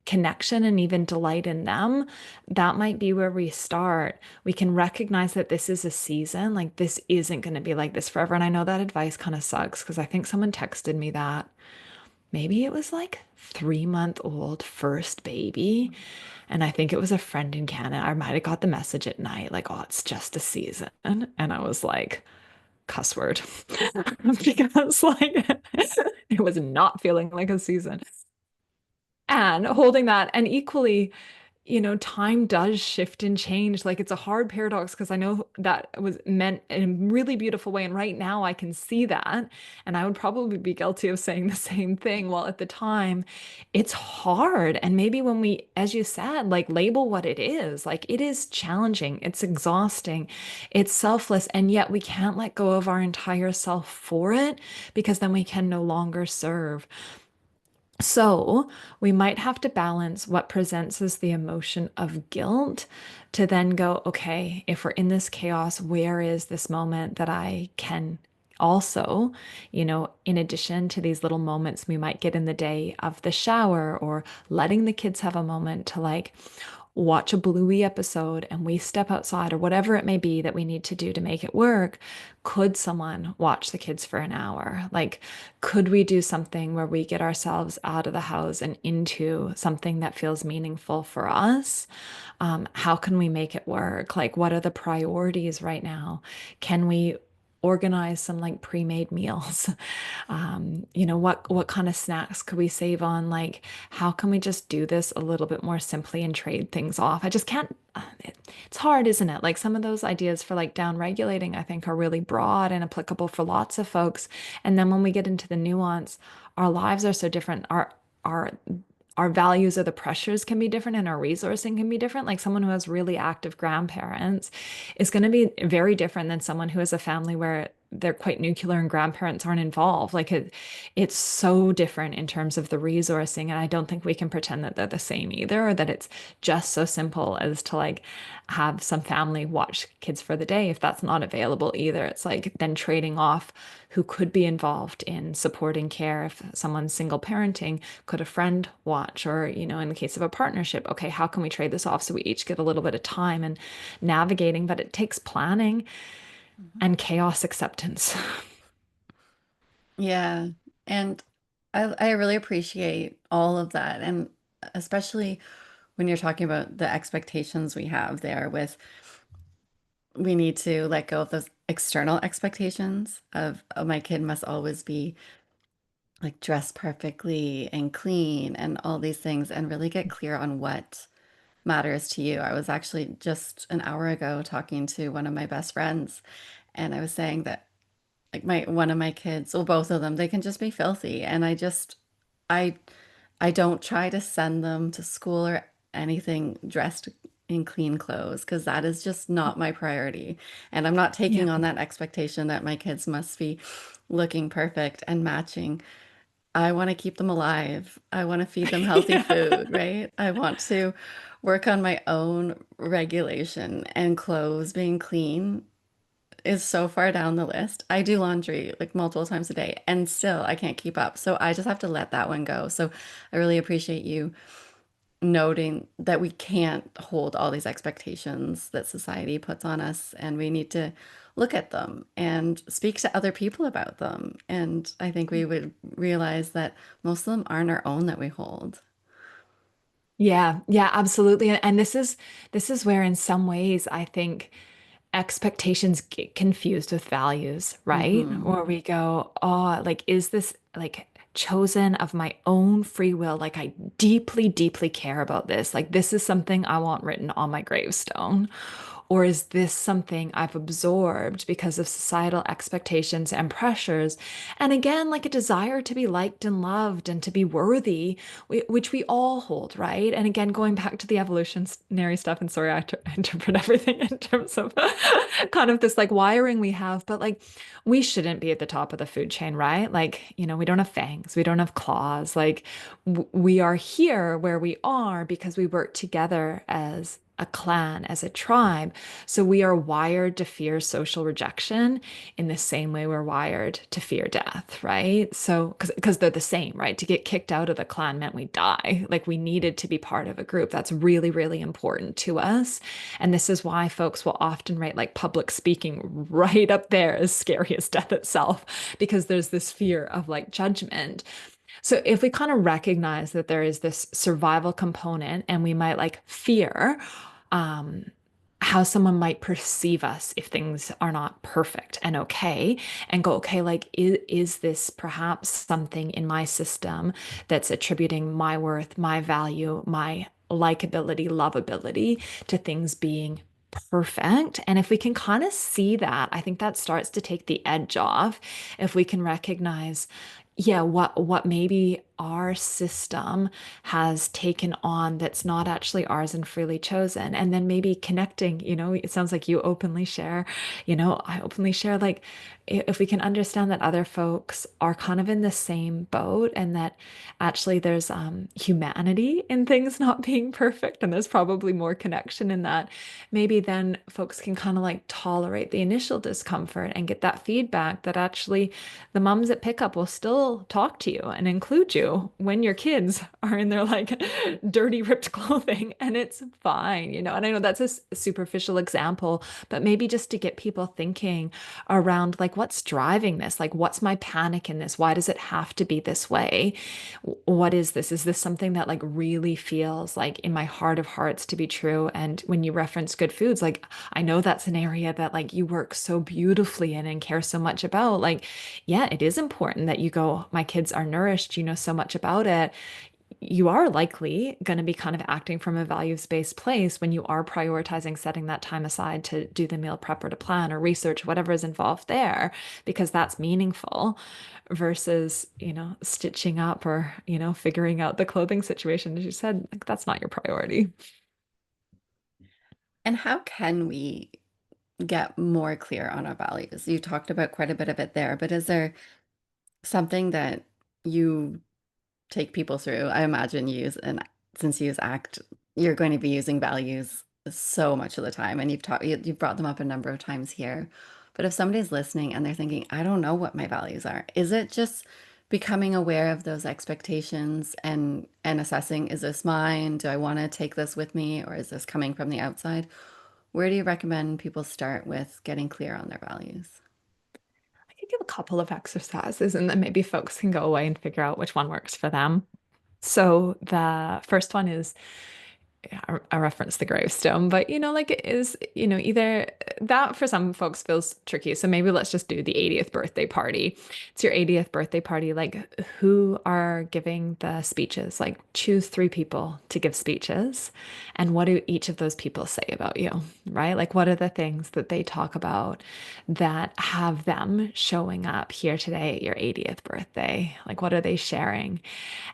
connection and even delight in them, that might be where we start. We can recognize that this is a season, like this isn't going to be like this forever. And I know that advice kind of sucks because I think someone texted me that maybe it was like 3 month old first baby. And I think it was a friend in Canada. I might have got the message at night, like, oh, it's just a season. And I was like, cuss word because like it was not feeling like a season. And holding that, and equally, time does shift and change. Like it's a hard paradox because I know that was meant in a really beautiful way. And right now I can see that. And I would probably be guilty of saying the same thing. Well, at the time, it's hard. And maybe when we, as you said, like label what it is, like it is challenging, it's exhausting, it's selfless. And yet we can't let go of our entire self for it because then we can no longer serve. So we might have to balance what presents as the emotion of guilt to then go, okay, if we're in this chaos, where is this moment that I can also, in addition to these little moments we might get in the day of the shower or letting the kids have a moment to like watch a Bluey episode and we step outside or whatever it may be that we need to do to make it work, could someone watch the kids for an hour? Like, could we do something where we get ourselves out of the house and into something that feels meaningful for us? How can we make it work? Like, what are the priorities right now? Can we organize some like pre-made meals? What kind of snacks could we save on? Like, how can we just do this a little bit more simply and trade things off? I just can't. It's hard, isn't it? Like some of those ideas for like down regulating, I think are really broad and applicable for lots of folks. And then when we get into the nuance, our lives are so different. Our our values or the pressures can be different and our resourcing can be different. Like someone who has really active grandparents is going to be very different than someone who has a family where they're quite nuclear and grandparents aren't involved. It's so different in terms of the resourcing, and I don't think we can pretend that they're the same either, or that it's just so simple as to like have some family watch kids for the day. If that's not available either, it's like then trading off who could be involved in supporting care. If someone's single parenting, could a friend watch? Or, in the case of a partnership, okay, how can we trade this off so we each get a little bit of time and navigating? But it takes planning Mhm. and chaos acceptance. Yeah. And I really appreciate all of that. And especially when you're talking about the expectations we have there with we need to let go of those external expectations of, oh, my kid must always be like dressed perfectly and clean and all these things and really get clear on what matters to you. I was actually just an hour ago talking to one of my best friends, and I was saying that like my one of my kids, well, both of them, they can just be filthy. And I I don't try to send them to school or anything dressed in clean clothes because that is just not my priority. And I'm not Yeah. taking on that expectation that my kids must be looking perfect and matching. I want to keep them alive. I want to feed them healthy Yeah. food, right? I want to work on my own regulation, and clothes being clean is so far down the list. I do laundry like multiple times a day and still I can't keep up. So I just have to let that one go. So I really appreciate you noting that we can't hold all these expectations that society puts on us, and we need to look at them and speak to other people about them. And I think we would realize that most of them aren't our own that we hold. Yeah, yeah, absolutely. And this is where in some ways I think expectations get confused with values, right? Hmm. Where we go, oh, like, is this like chosen of my own free will? Like, I deeply, deeply care about this. Like, this is something I want written on my gravestone. Or is this something I've absorbed because of societal expectations and pressures? And again, like a desire to be liked and loved and to be worthy, which we all hold, right? And again, going back to the evolutionary stuff, and sorry, interpret everything in terms of kind of this like wiring we have, but like we shouldn't be at the top of the food chain, right? Like, we don't have fangs, we don't have claws. Like, we are here where we are because we work together as a clan, as a tribe. So we are wired to fear social rejection in the same way we're wired to fear death, right? So, because they're the same, right? To get kicked out of the clan meant we die. Like we needed to be part of a group. That's really, really important to us. And this is why folks will often rate like public speaking right up there as scary as death itself, because there's this fear of like judgment. So if we kind of recognize that there is this survival component and we might like fear um, how someone might perceive us if things are not perfect and okay, and go, okay, like, is this perhaps something in my system that's attributing my worth, my value, my likability, lovability to things being perfect? And if we can kind of see that, I think that starts to take the edge off. If we can recognize, yeah, what maybe our system has taken on that's not actually ours and freely chosen. And then maybe connecting, it sounds like you openly share, I openly share, like, if we can understand that other folks are kind of in the same boat and that actually there's humanity in things not being perfect, and there's probably more connection in that, maybe then folks can kind of like tolerate the initial discomfort and get that feedback that actually the moms at pickup will still talk to you and include you when your kids are in their like dirty, ripped clothing, and it's fine, And I know that's a superficial example, but maybe just to get people thinking around like what's driving this? Like, what's my panic in this? Why does it have to be this way? What is this? Is this something that like really feels like in my heart of hearts to be true? And when you reference good foods, like I know that's an area that like you work so beautifully in and care so much about. Like, yeah, it is important that you go, my kids are nourished, you know so much about it. You are likely going to be kind of acting from a values-based place when you are prioritizing setting that time aside to do the meal prep or to plan or research whatever is involved there, because that's meaningful versus, stitching up or, figuring out the clothing situation. As you said, like that's not your priority. And how can we get more clear on our values? You talked about quite a bit of it there, but is there something that you take people through? I imagine you use, and since you use ACT, you're going to be using values so much of the time, and you've brought them up a number of times here. But if somebody's listening and they're thinking, I don't know what my values are, is it just becoming aware of those expectations and assessing, is this mine? Do I want to take this with me, or is this coming from the outside? Where do you recommend people start with getting clear on their values? I could give a couple of exercises and then maybe folks can go away and figure out which one works for them. So the first one is I reference the gravestone, but like it is, either that for some folks feels tricky. So maybe let's just do the 80th birthday party. It's your 80th birthday party. Like, who are giving the speeches? Like, choose three people to give speeches. And what do each of those people say about you, right? Like, what are the things that they talk about that have them showing up here today at your 80th birthday? Like, what are they sharing?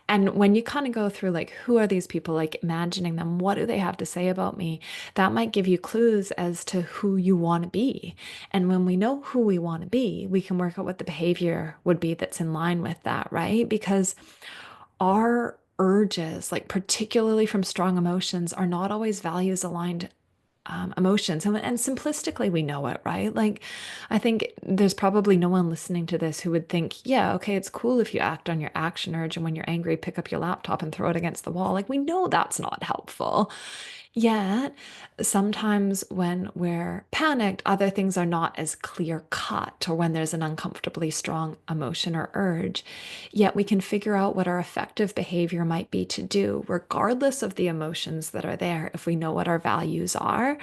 And when you kind of go through, like, who are these people, like imagining them, what do they have to say about me? That might give you clues as to who you want to be. And when we know who we want to be, we can work out what the behavior would be that's in line with that, right? Because our urges, like particularly from strong emotions, are not always values aligned emotions. And simplistically, we know it, right? Like, I think there's probably no one listening to this who would think, yeah, okay, it's cool if you act on your action urge and when you're angry, pick up your laptop and throw it against the wall. Like, we know that's not helpful. Yet, sometimes when we're panicked, other things are not as clear cut, or when there's an uncomfortably strong emotion or urge. Yet, we can figure out what our effective behavior might be to do, regardless of the emotions that are there, if we know what our values are.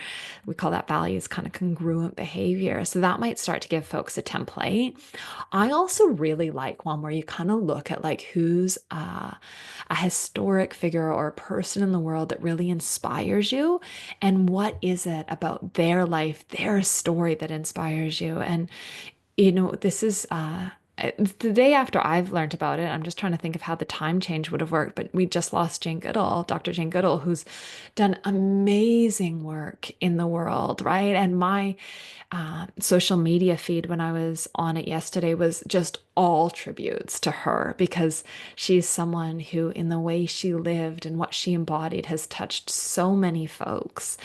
We call that values kind of congruent behavior. So, that might start to give folks a template. I also really like one where you kind of look at like who's a historic figure or a person in the world that really inspires you, and what is it about their life, their story that inspires you. And this is the day after I've learned about it, I'm just trying to think of how the time change would have worked. But we just lost Jane Goodall, Dr. Jane Goodall, who's done amazing work in the world, right? And my social media feed when I was on it yesterday was just all tributes to her, because she's someone who, in the way she lived and what she embodied, has touched so many folks.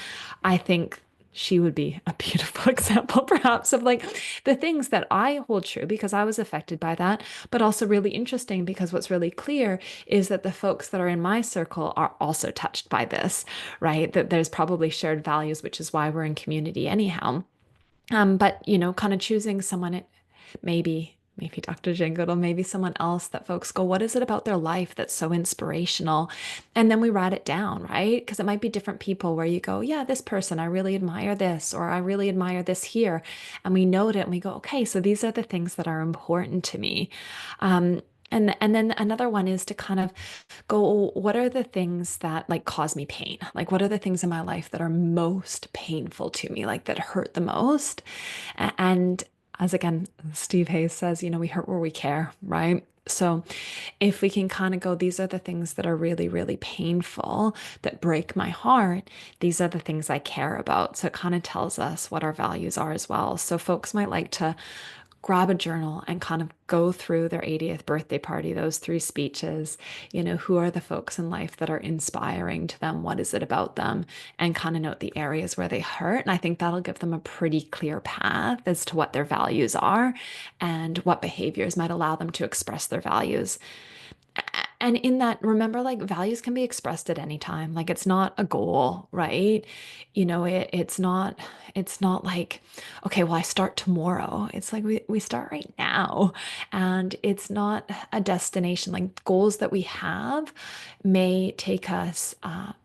I think she would be a beautiful example, perhaps, of like the things that I hold true because I was affected by that, but also really interesting because what's really clear is that the folks that are in my circle are also touched by this, right? That there's probably shared values, which is why we're in community anyhow. But kind of choosing someone, maybe Dr. Jingle, or maybe someone else that folks go, what is it about their life that's so inspirational? And then we write it down, right? Because it might be different people where you go, yeah, this person, I really admire this, or I really admire this here. And we note it and we go, okay, so these are the things that are important to me. And then another one is to kind of go, what are the things that like cause me pain? Like, what are the things in my life that are most painful to me, like that hurt the most? And as again, Steve Hayes says, we hurt where we care, right? So if we can kind of go, these are the things that are really, really painful, that break my heart. These are the things I care about. So it kind of tells us what our values are as well. So folks might like to grab a journal and kind of go through their 80th birthday party, those three speeches, who are the folks in life that are inspiring to them? What is it about them? And kind of note the areas where they hurt. And I think that'll give them a pretty clear path as to what their values are and what behaviors might allow them to express their values. And in that, remember, like values can be expressed at any time. Like it's not a goal, right? It's not like, okay, well, I start tomorrow. It's like we start right now. And it's not a destination. Like goals that we have may take us,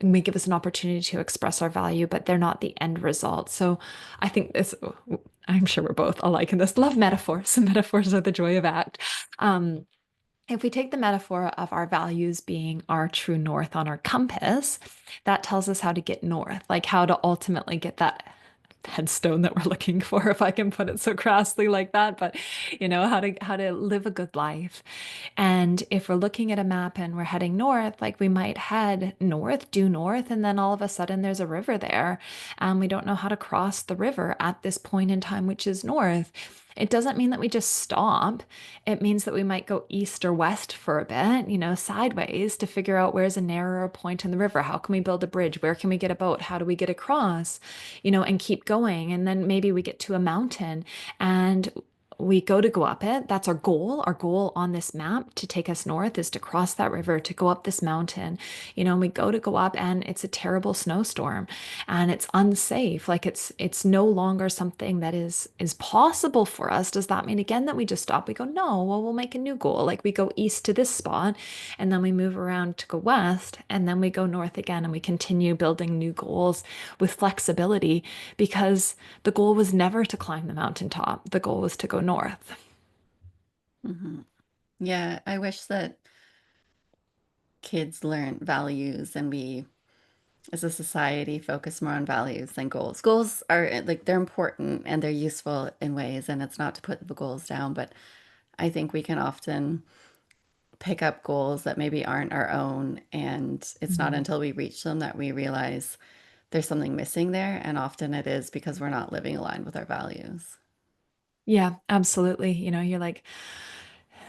may give us an opportunity to express our value, but they're not the end result. So I think I'm sure we're both alike in this. Love metaphors. Metaphors are the joy of act. Um, if we take the metaphor of our values being our true north on our compass, that tells us how to get north, like how to ultimately get that headstone that we're looking for, if I can put it so crassly like that, but how to live a good life. And if we're looking at a map and we're heading north, like we might head north, due north, and then all of a sudden there's a river there, and we don't know how to cross the river at this point in time, which is north. It doesn't mean that we just stop. It means that we might go east or west for a bit, sideways to figure out where's a narrower point in the river. How can we build a bridge? Where can we get a boat? How do we get across? And keep going. And then maybe we get to a mountain and we go up it. That's our goal. Our goal on this map to take us north is to cross that river, to go up this mountain, and we go up and it's a terrible snowstorm and it's unsafe. Like it's no longer something that is possible for us. Does that mean again that we just stop? We go, no, well, we'll make a new goal. Like we go east to this spot and then we move around to go west and then we go north again and we continue building new goals with flexibility because the goal was never to climb the mountaintop. The goal was to go north. Hmm. Yeah, I wish that kids learn values and we, as a society, focus more on values than goals. Goals are like they're important and they're useful in ways, and it's not to put the goals down, but I think we can often pick up goals that maybe aren't our own, and it's not Mhm. until we reach them that we realize there's something missing there, and often it is because we're not living aligned with our values. Yeah, absolutely. You're like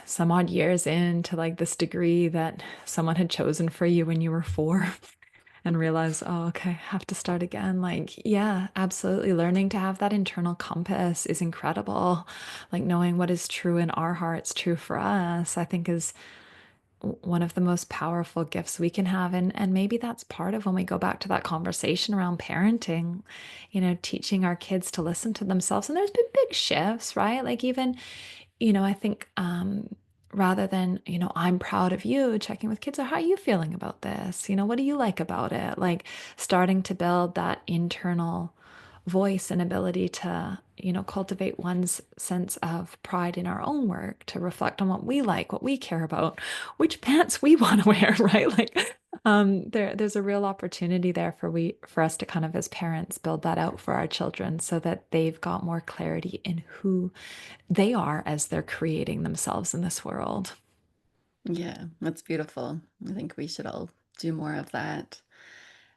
some odd years into like this degree that someone had chosen for you when you were 4 and realize, oh, okay, have to start again. Like, yeah, absolutely. Learning to have that internal compass is incredible. Like knowing what is true in our hearts, true for us, I think is one of the most powerful gifts we can have. And maybe that's part of when we go back to that conversation around parenting, teaching our kids to listen to themselves. And there's been big shifts, right? Like even, I think rather than, I'm proud of you, checking with kids, or how are you feeling about this? What do you like about it? Like starting to build that internal voice and ability to, cultivate one's sense of pride in our own work, to reflect on what we like, what we care about, which pants we want to wear, right? Like there's a real opportunity there for us to kind of as parents build that out for our children so that they've got more clarity in who they are as they're creating themselves in this world. Yeah, that's beautiful. I think we should all do more of that.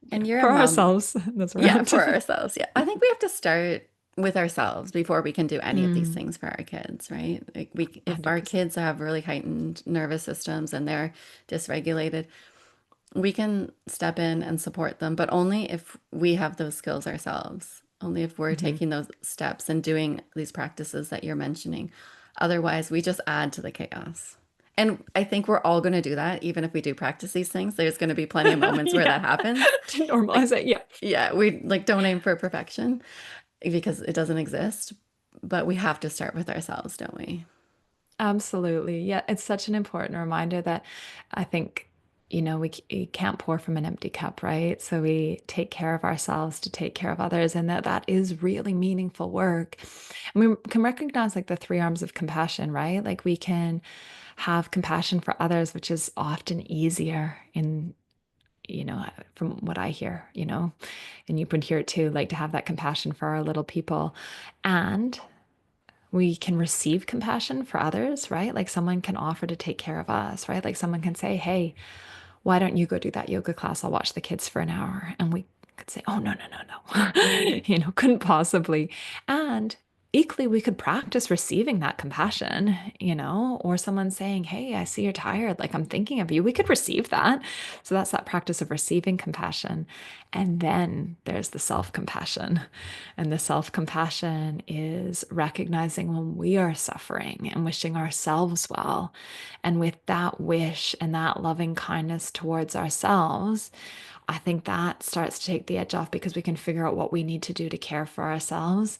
Yeah, And you're a for mom. ourselves. That's Yeah, right. for ourselves. Yeah. I think we have to start with ourselves before we can do any of these Mm, things for our kids, right? Like if our 100%. kids have really heightened nervous systems and they're dysregulated, we can step in and support them, but only if we have those skills ourselves, only if we're Mhm. taking those steps and doing these practices that you're mentioning. Otherwise, we just add to the chaos. And I think we're all going to do that, even if we do practice these things. There's going to be plenty of moments where Yeah. that happens. To Like, normalize it. Yeah. yeah, we like don't aim for perfection because it doesn't exist, but we have to start with ourselves, don't we? Absolutely. Yeah, it's such an important reminder that I think, we can't pour from an empty cup, right? So we take care of ourselves to take care of others, and that is really meaningful work. And we can recognize like the three arms of compassion, right? Like we can have compassion for others, which is often easier from what I hear, and you would hear it too, like to have that compassion for our little people. And we can receive compassion for others, right? Like someone can offer to take care of us, right? Like someone can say, hey, why don't you go do that yoga class? I'll watch the kids for an hour. And we could say, oh, no, no, no, no. Couldn't possibly. And equally, we could practice receiving that compassion, or someone saying, hey, I see you're tired. Like I'm thinking of you. We could receive that. So that's that practice of receiving compassion. And then there's the self compassion. And the self compassion is recognizing when we are suffering and wishing ourselves well. And with that wish and that loving kindness towards ourselves, I think that starts to take the edge off because we can figure out what we need to do to care for ourselves.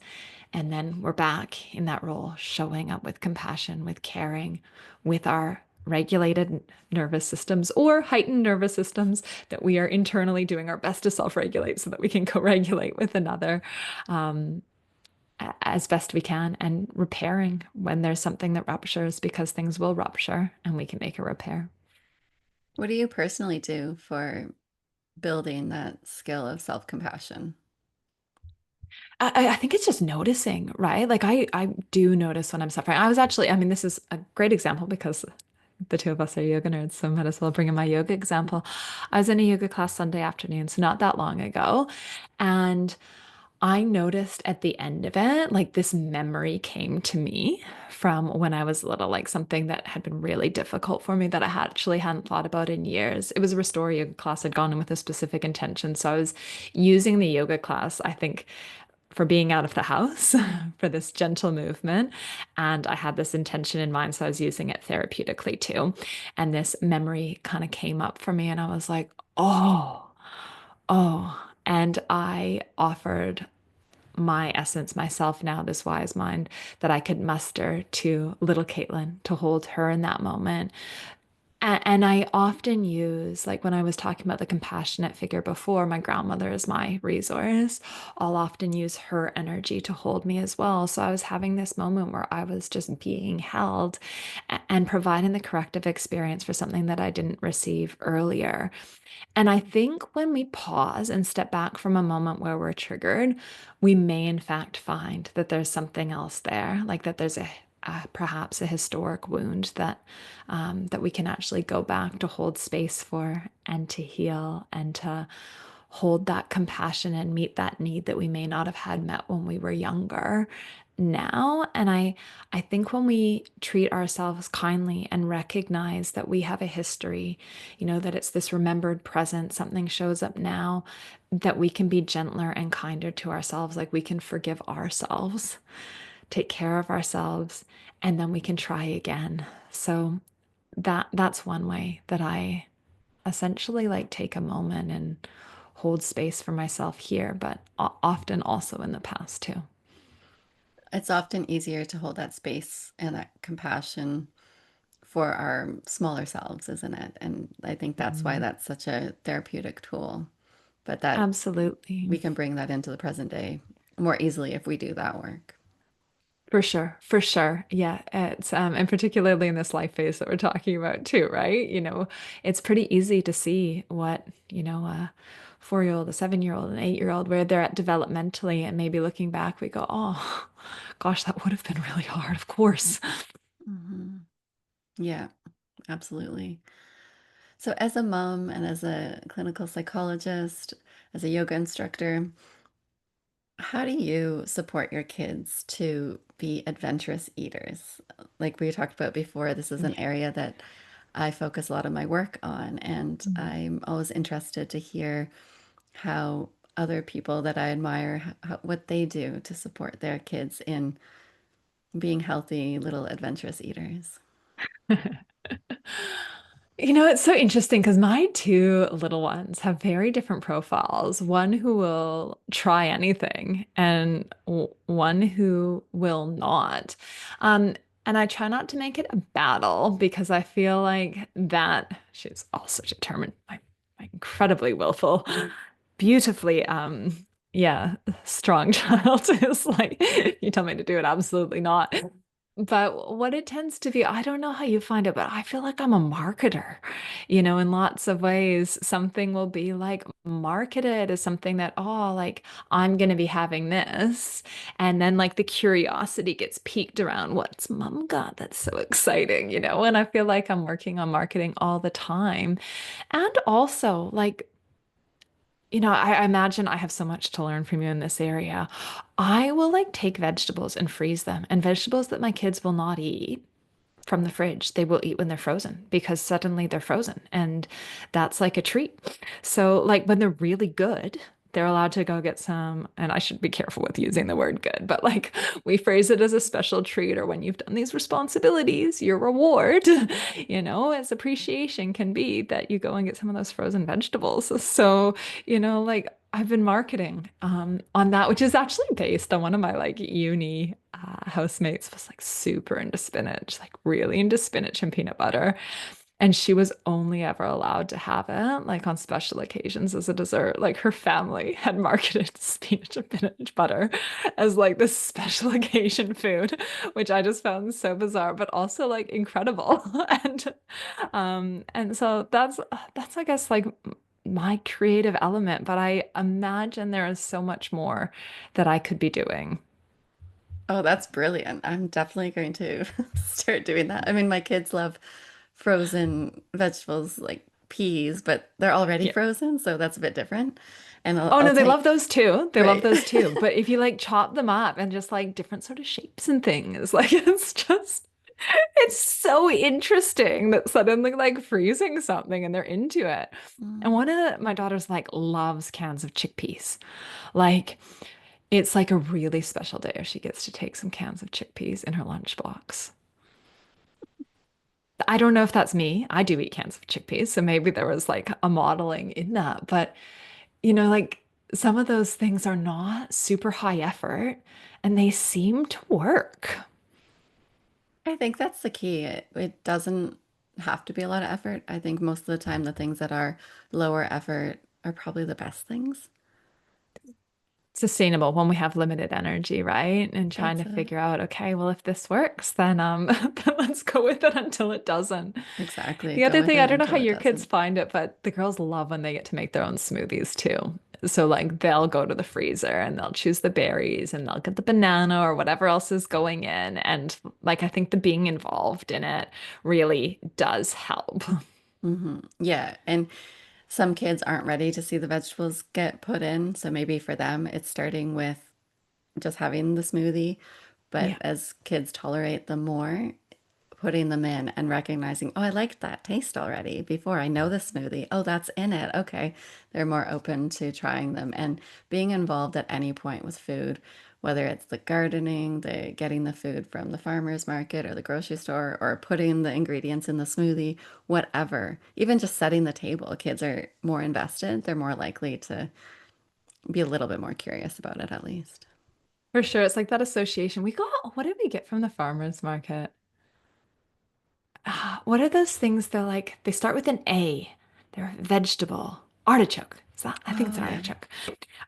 And then we're back in that role, showing up with compassion, with caring, with our regulated nervous systems or heightened nervous systems that we are internally doing our best to self regulate so that we can co regulate with another. Um, as best we can and repairing when there's something that ruptures because things will rupture and we can make a repair. What do you personally do for building that skill of self-compassion? I think it's just noticing, right? Like I do notice when I'm suffering. I was actually, I mean, this is a great example because the two of us are yoga nerds, so I might as well bring in my yoga example. I was in a yoga class Sunday afternoon, so not that long ago, and I noticed at the end of it, like this memory came to me from when I was little, like something that had been really difficult for me that I actually hadn't thought about in years. It was a restore yoga class. I'd gone in with a specific intention. So I was using the yoga class, I think, for being out of the house for this gentle movement. And I had this intention in mind. So I was using it therapeutically too. And this memory kind of came up for me. And I was like, oh, oh. And I offered my essence, myself now, this wise mind that I could muster to little Kaitlin to hold her in that moment. And I often use, like when I was talking about the compassionate figure before, my grandmother is my resource. I'll often use her energy to hold me as well. So I was having this moment where I was just being held and providing the corrective experience for something that I didn't receive earlier. And I think when we pause and step back from a moment where we're triggered, we may in fact find that there's something else there, like that there's perhaps a historic wound that we can actually go back to hold space for and to heal and to hold that compassion and meet that need that we may not have had met when we were younger now. And I think when we treat ourselves kindly and recognize that we have a history, that it's this remembered present, something shows up now, that we can be gentler and kinder to ourselves, like we can forgive ourselves, take care of ourselves, and then we can try again. So that's one way that I essentially like take a moment and hold space for myself here, but often also in the past too. It's often easier to hold that space and that compassion for our smaller selves, isn't it? And I think that's why Mm. that's such a therapeutic tool, but that we Absolutely. can bring that into the present day more easily if we do that work. For sure, for sure. Yeah, it's and particularly in this life phase that we're talking about too, right? It's pretty easy to see what, a 4-year-old, a 7-year-old, an 8-year-old, where they're at developmentally, and maybe looking back, we go, oh, gosh, that would have been really hard, of course. Hmm. Yeah, absolutely. So, as a mom and as a clinical psychologist, as a yoga instructor, how do you support your kids to be adventurous eaters? Like we talked about before, this is an Yeah. area that I focus a lot of my work on, and Mm. I'm always interested to hear how other people that I admire, what they do to support their kids in being healthy little adventurous eaters. It's so interesting because my two little ones have very different profiles. One who will try anything and one who will not. Um, and I try not to make it a battle because I feel like that she's also determined, my incredibly willful, beautifully, yeah, strong child is like, you tell me to do it, absolutely not. But what it tends to be, I don't know how you find it, but I feel like I'm a marketer, in lots of ways. Something will be like marketed as something that, oh, like I'm going to be having this. And then like the curiosity gets piqued around what's mom got that's so exciting. And I feel like I'm working on marketing all the time. And also, like, I imagine I have so much to learn from you in this area. I will like take vegetables and freeze them, and vegetables that my kids will not eat from the fridge, they will eat when they're frozen because suddenly they're frozen. And that's like a treat. So, like when they're really good, they're allowed to go get some, and I should be careful with using the word good, but like we phrase it as a special treat, or when you've done these responsibilities, your reward, as appreciation can be that you go and get some of those frozen vegetables. So, like I've been marketing on that, which is actually based on one of my like uni housemates was like super into spinach, like really into spinach and peanut butter. And she was only ever allowed to have it like on special occasions as a dessert. Like her family had marketed spinach and peanut butter as like this special occasion food, which I just found so bizarre, but also like incredible. And so that's I guess like my creative element, but I imagine there is so much more that I could be doing. Oh, that's brilliant. I'm definitely going to start doing that. I mean, my kids love frozen vegetables like peas, but they're already Yeah. frozen, so that's a bit different. And Oh I'll no, they love take, those too. They love right. those too. But if you like chop them up and just like different sort of shapes and things, like it's so interesting that suddenly like freezing something and they're into it. And Mm. one of my daughters like loves cans of chickpeas. Like it's like a really special day if she gets to take some cans of chickpeas in her lunchbox. I don't know if that's me. I do eat cans of chickpeas, so maybe there was like a modeling in that. But like some of those things are not super high effort and they seem to work. I think that's the key. It doesn't have to be a lot of effort. I think most of the time the things that are lower effort are probably the best things. Sustainable when we have limited energy, right? And trying That's to it. figure out, okay, well, if this works, then then let's go with it until it doesn't. Exactly. The Go other with thing, I it don't know how until it your kids doesn't. find it, but the girls love when they get to make their own smoothies too. So like they'll go to the freezer and they'll choose the berries and they'll get the banana or whatever else is going in. And like I think the being involved in it really does help. Yeah. And some kids aren't ready to see the vegetables get put in. So maybe for them, it's starting with just having the smoothie. But Yeah. as kids tolerate them more, putting them in and recognizing, oh, I liked that taste already before I know the smoothie. Oh, that's in it. Okay. They're more open to trying them and being involved at any point with food, whether it's the gardening, the getting the food from the farmer's market or the grocery store, or putting the ingredients in the smoothie, whatever. Even just setting the table, kids are more invested. They're more likely to be a little bit more curious about it, at least. For sure. It's like that association. We got, what did we get from the farmer's market? What are those things? They're like, they start with an A. They're a vegetable. Artichoke. Is that? I think it's Oh, an yeah. artichoke.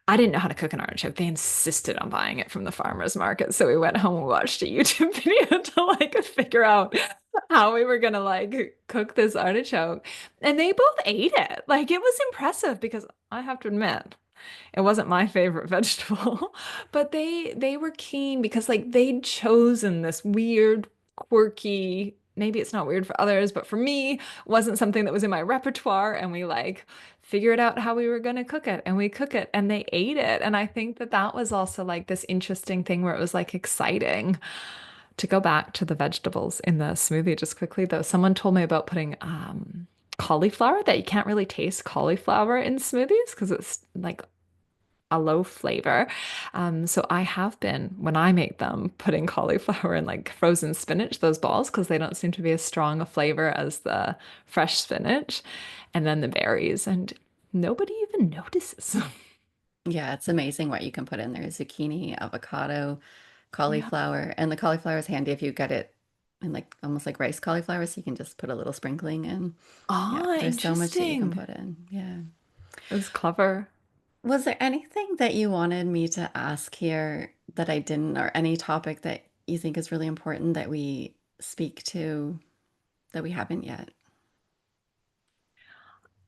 I didn't know how to cook an artichoke. They insisted on buying it from the farmer's market. So we went home and watched a YouTube video to like figure out how we were gonna like cook this artichoke. And they both ate it. Like it was impressive because I have to admit, it wasn't my favorite vegetable, but they were keen because like they'd chosen this weird, quirky, maybe it's not weird for others, but for me, wasn't something that was in my repertoire. And we like figured out how we were going to cook it and we cook it and they ate it. And I think that that was also like this interesting thing where it was like exciting to go back to the vegetables in the smoothie just quickly though. Someone told me about putting cauliflower that you can't really taste cauliflower in smoothies because it's like a low flavor. So I have been, when I make them, putting cauliflower in like frozen spinach, those balls, because they don't seem to be as strong a flavor as the fresh spinach, and then the berries, and nobody even notices. Yeah, it's amazing what you can put in there. Zucchini, avocado, Yeah. cauliflower, and the cauliflower is handy if you get it in like almost like rice cauliflower, so you can just put a little sprinkling in. Yeah, Ah, there's so much that you can interesting. put in. Yeah. That's clever. Was there anything that you wanted me to ask here that I didn't, or any topic that you think is really important that we speak to that we haven't yet?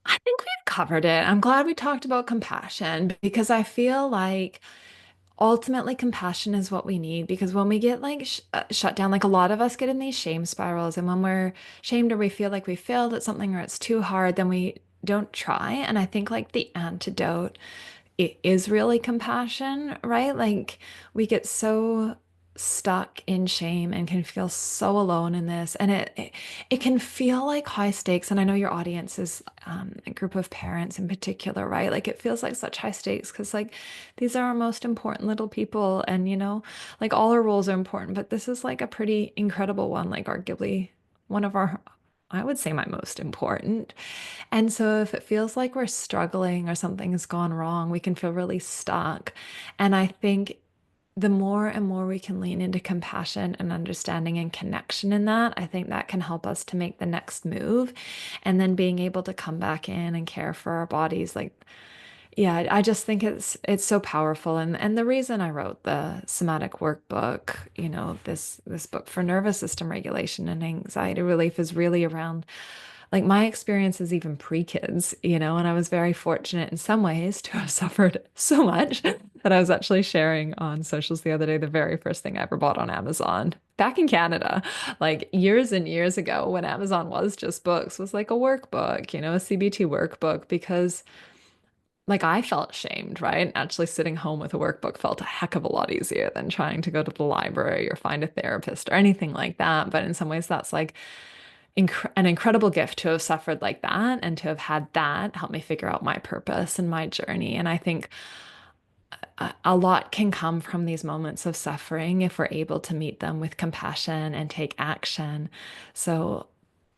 I think we've covered it. I'm glad we talked about compassion because I feel like ultimately compassion is what we need because when we get like shut down, like a lot of us get in these shame spirals, and when we're shamed or we feel like we failed at something or it's too hard, then we don't try. And I think like the antidote it is really compassion, right? Like we get so stuck in shame and can feel so alone in this. And it can feel like high stakes. And I know your audience is a group of parents in particular, right? Like it feels like such high stakes because like these are our most important little people. And like all our roles are important, but this is like a pretty incredible one, like arguably one of our I would say my most important. And so if it feels like we're struggling or something has gone wrong, we can feel really stuck. And I think the more and more we can lean into compassion and understanding and connection in that, I think that can help us to make the next move. And then being able to come back in and care for our bodies, like, yeah, I just think it's so powerful. And the reason I wrote the somatic workbook, this book for nervous system regulation and anxiety relief is really around like my experience is even pre-kids, and I was very fortunate in some ways to have suffered so much that I was actually sharing on socials the other day, the very first thing I ever bought on Amazon back in Canada, like years and years ago when Amazon was just books, was like a workbook, a CBT workbook, because like I felt shamed, right? Actually sitting home with a workbook felt a heck of a lot easier than trying to go to the library or find a therapist or anything like that. But in some ways, that's like an incredible gift to have suffered like that and to have had that help me figure out my purpose and my journey. And I think a lot can come from these moments of suffering if we're able to meet them with compassion and take action. So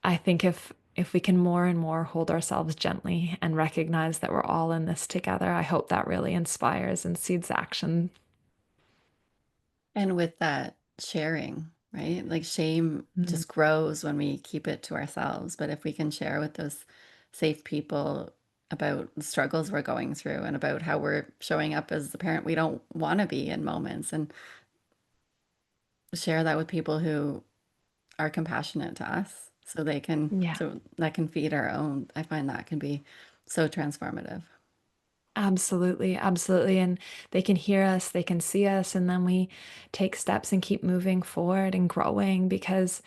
I think if we can more and more hold ourselves gently and recognize that we're all in this together, I hope that really inspires and seeds action. And with that sharing, right? Like shame Mm. just grows when we keep it to ourselves. But if we can share with those safe people about the struggles we're going through and about how we're showing up as the parent we don't want to be in moments, and share that with people who are compassionate to us so they can, Yeah. so that can feed our own. I find that can be so transformative. Absolutely, absolutely. And they can hear us, they can see us, and then we take steps and keep moving forward and growing because,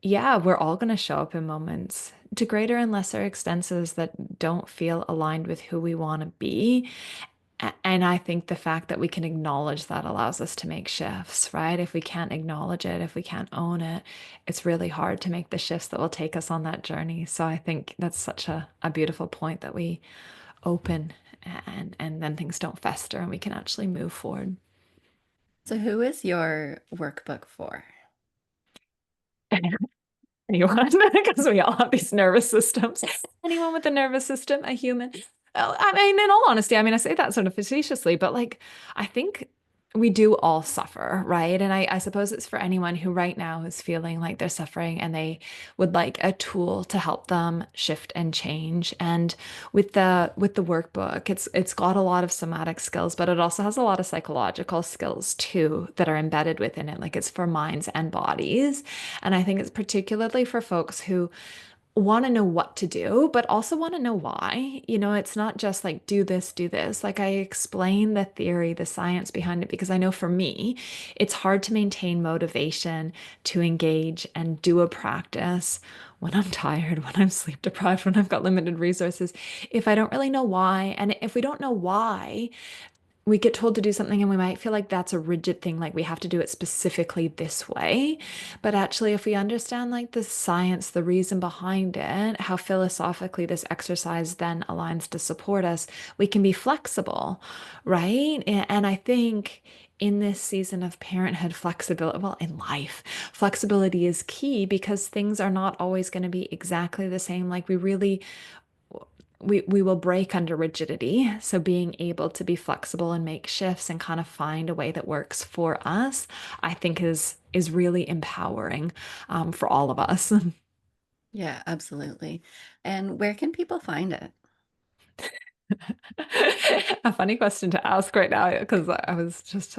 yeah, we're all going to show up in moments to greater and lesser extents that don't feel aligned with who we want to be. And I think the fact that we can acknowledge that allows us to make shifts, right? If we can't acknowledge it, if we can't own it, it's really hard to make the shifts that will take us on that journey. So I think that's such a beautiful point that we open and then things don't fester and we can actually move forward. So, who is your workbook for? Anyone, because we all have these nervous systems. Anyone with a nervous system, a human. I mean, in all honesty, I mean, I say that sort of facetiously, but like, I think we do all suffer, right? And I suppose it's for anyone who right now is feeling like they're suffering and they would like a tool to help them shift and change. And with the workbook, it's got a lot of somatic skills, but it also has a lot of psychological skills too that are embedded within it. Like it's for minds and bodies. And I think it's particularly for folks who want to know what to do, but also want to know why. It's not just like do this, do this. Like I explain the theory, the science behind it, because I know for me, it's hard to maintain motivation to engage and do a practice when I'm tired, when I'm sleep deprived, when I've got limited resources, if I don't really know why. And if we don't know why, we get told to do something and we might feel like that's a rigid thing, like we have to do it specifically this way. But actually, if we understand like the science, the reason behind it, how philosophically this exercise then aligns to support us, we can be flexible, right? And I think in this season of parenthood, flexibility, well, in life, flexibility is key because things are not always going to be exactly the same. Like we will break under rigidity. So being able to be flexible and make shifts and kind of find a way that works for us, I think is really empowering for all of us. Yeah, absolutely. And where can people find it? A funny question to ask right now because I was just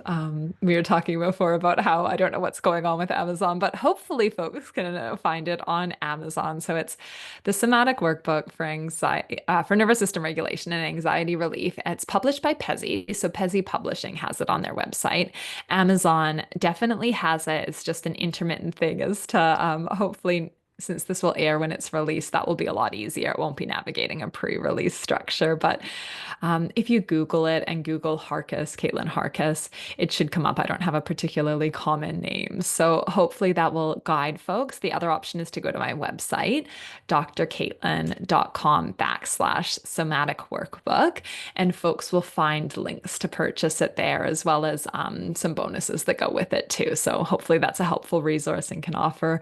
we were talking before about how I don't know what's going on with Amazon, but hopefully folks can find it on Amazon. So it's the somatic workbook for anxiety for nervous system regulation and anxiety relief. It's published by Pezzi, so Pezzi Publishing has it on their website. Amazon definitely has it. It's just an intermittent thing as to hopefully since this will air when it's released, that will be a lot easier. It won't be navigating a pre-release structure. But if you Google it and Google Harkess, Kaitlin Harkess, it should come up. I don't have a particularly common name. So hopefully that will guide folks. The other option is to go to my website, drkaitlin.com/somatic workbook, and folks will find links to purchase it there as well as some bonuses that go with it too. So hopefully that's a helpful resource and can offer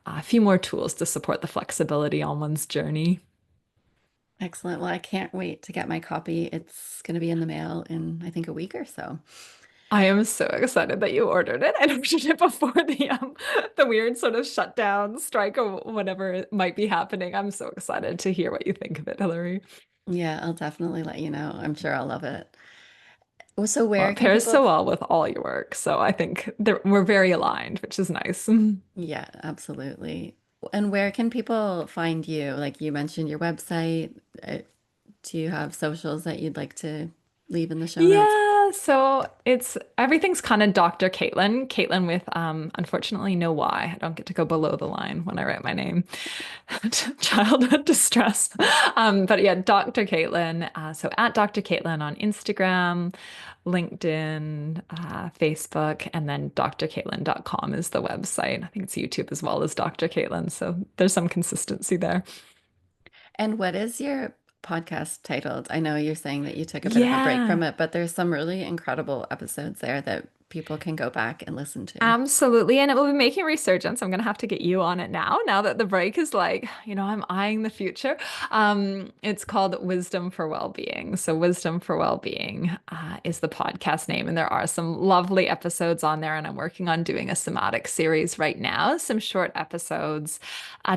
a few more tools to support the flexibility on one's journey. Excellent. Well, I can't wait to get my copy. It's going to be in the mail in, I think, a week or so. I am so excited that you ordered it. I ordered it before the weird sort of shutdown strike or whatever might be happening. I'm so excited to hear what you think of it, Hillary. Yeah, I'll definitely let you know. I'm sure I'll love it. Well, so Well, where it can pairs people? so well with all your work, so I think we're very aligned, which is nice. Yeah, absolutely. And where can people find you? Like you mentioned your website. Uh, Do you have socials that you'd like to leave in the show notes? Yeah, so it's everything's kind of Dr. Kaitlin, Kaitlin with unfortunately no Y. I don't get to go below the line when I write my name. Childhood distress. But yeah, Dr. Kaitlin. So at Dr. Kaitlin on Instagram, LinkedIn, Facebook, and then drkaitlin.com is the website. I think it's YouTube as well as Dr. Kaitlin. So there's some consistency there. And what is your podcast titled? I know you're saying that you took a bit of a break from Yeah. it, but there's some really incredible episodes there that people can go back and listen to. Absolutely. And it will be making a resurgence. I'm going to have to get you on it now that the break is like, I'm eyeing the future. It's called Wisdom for Wellbeing. So, Wisdom for Wellbeing is the podcast name. And there are some lovely episodes on there. And I'm working on doing a somatic series right now, some short episodes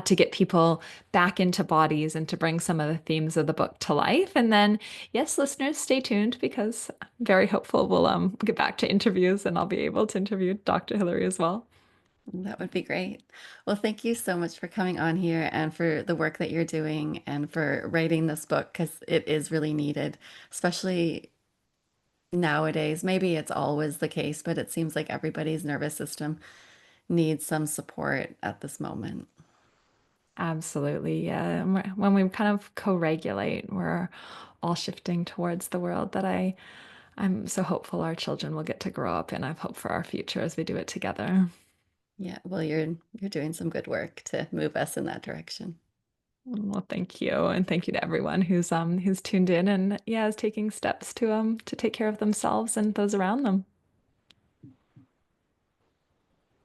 to get people back into bodies and to bring some of the themes of the book to life. And then, yes, listeners, stay tuned because I'm very hopeful we'll get back to interviews and I'll be able to interview Dr. Hillary as well. That would be great. Well, thank you so much for coming on here and for the work that you're doing and for writing this book because it is really needed, especially nowadays. Maybe it's always the case, but it seems like everybody's nervous system needs some support at this moment. Absolutely. Yeah. And when we kind of co-regulate, we're all shifting towards the world that I'm so hopeful our children will get to grow up in. I've hope for our future as we do it together. Yeah, well, you're doing some good work to move us in that direction. Well, thank you. And thank you to everyone who's tuned in and yeah, is taking steps to take care of themselves and those around them.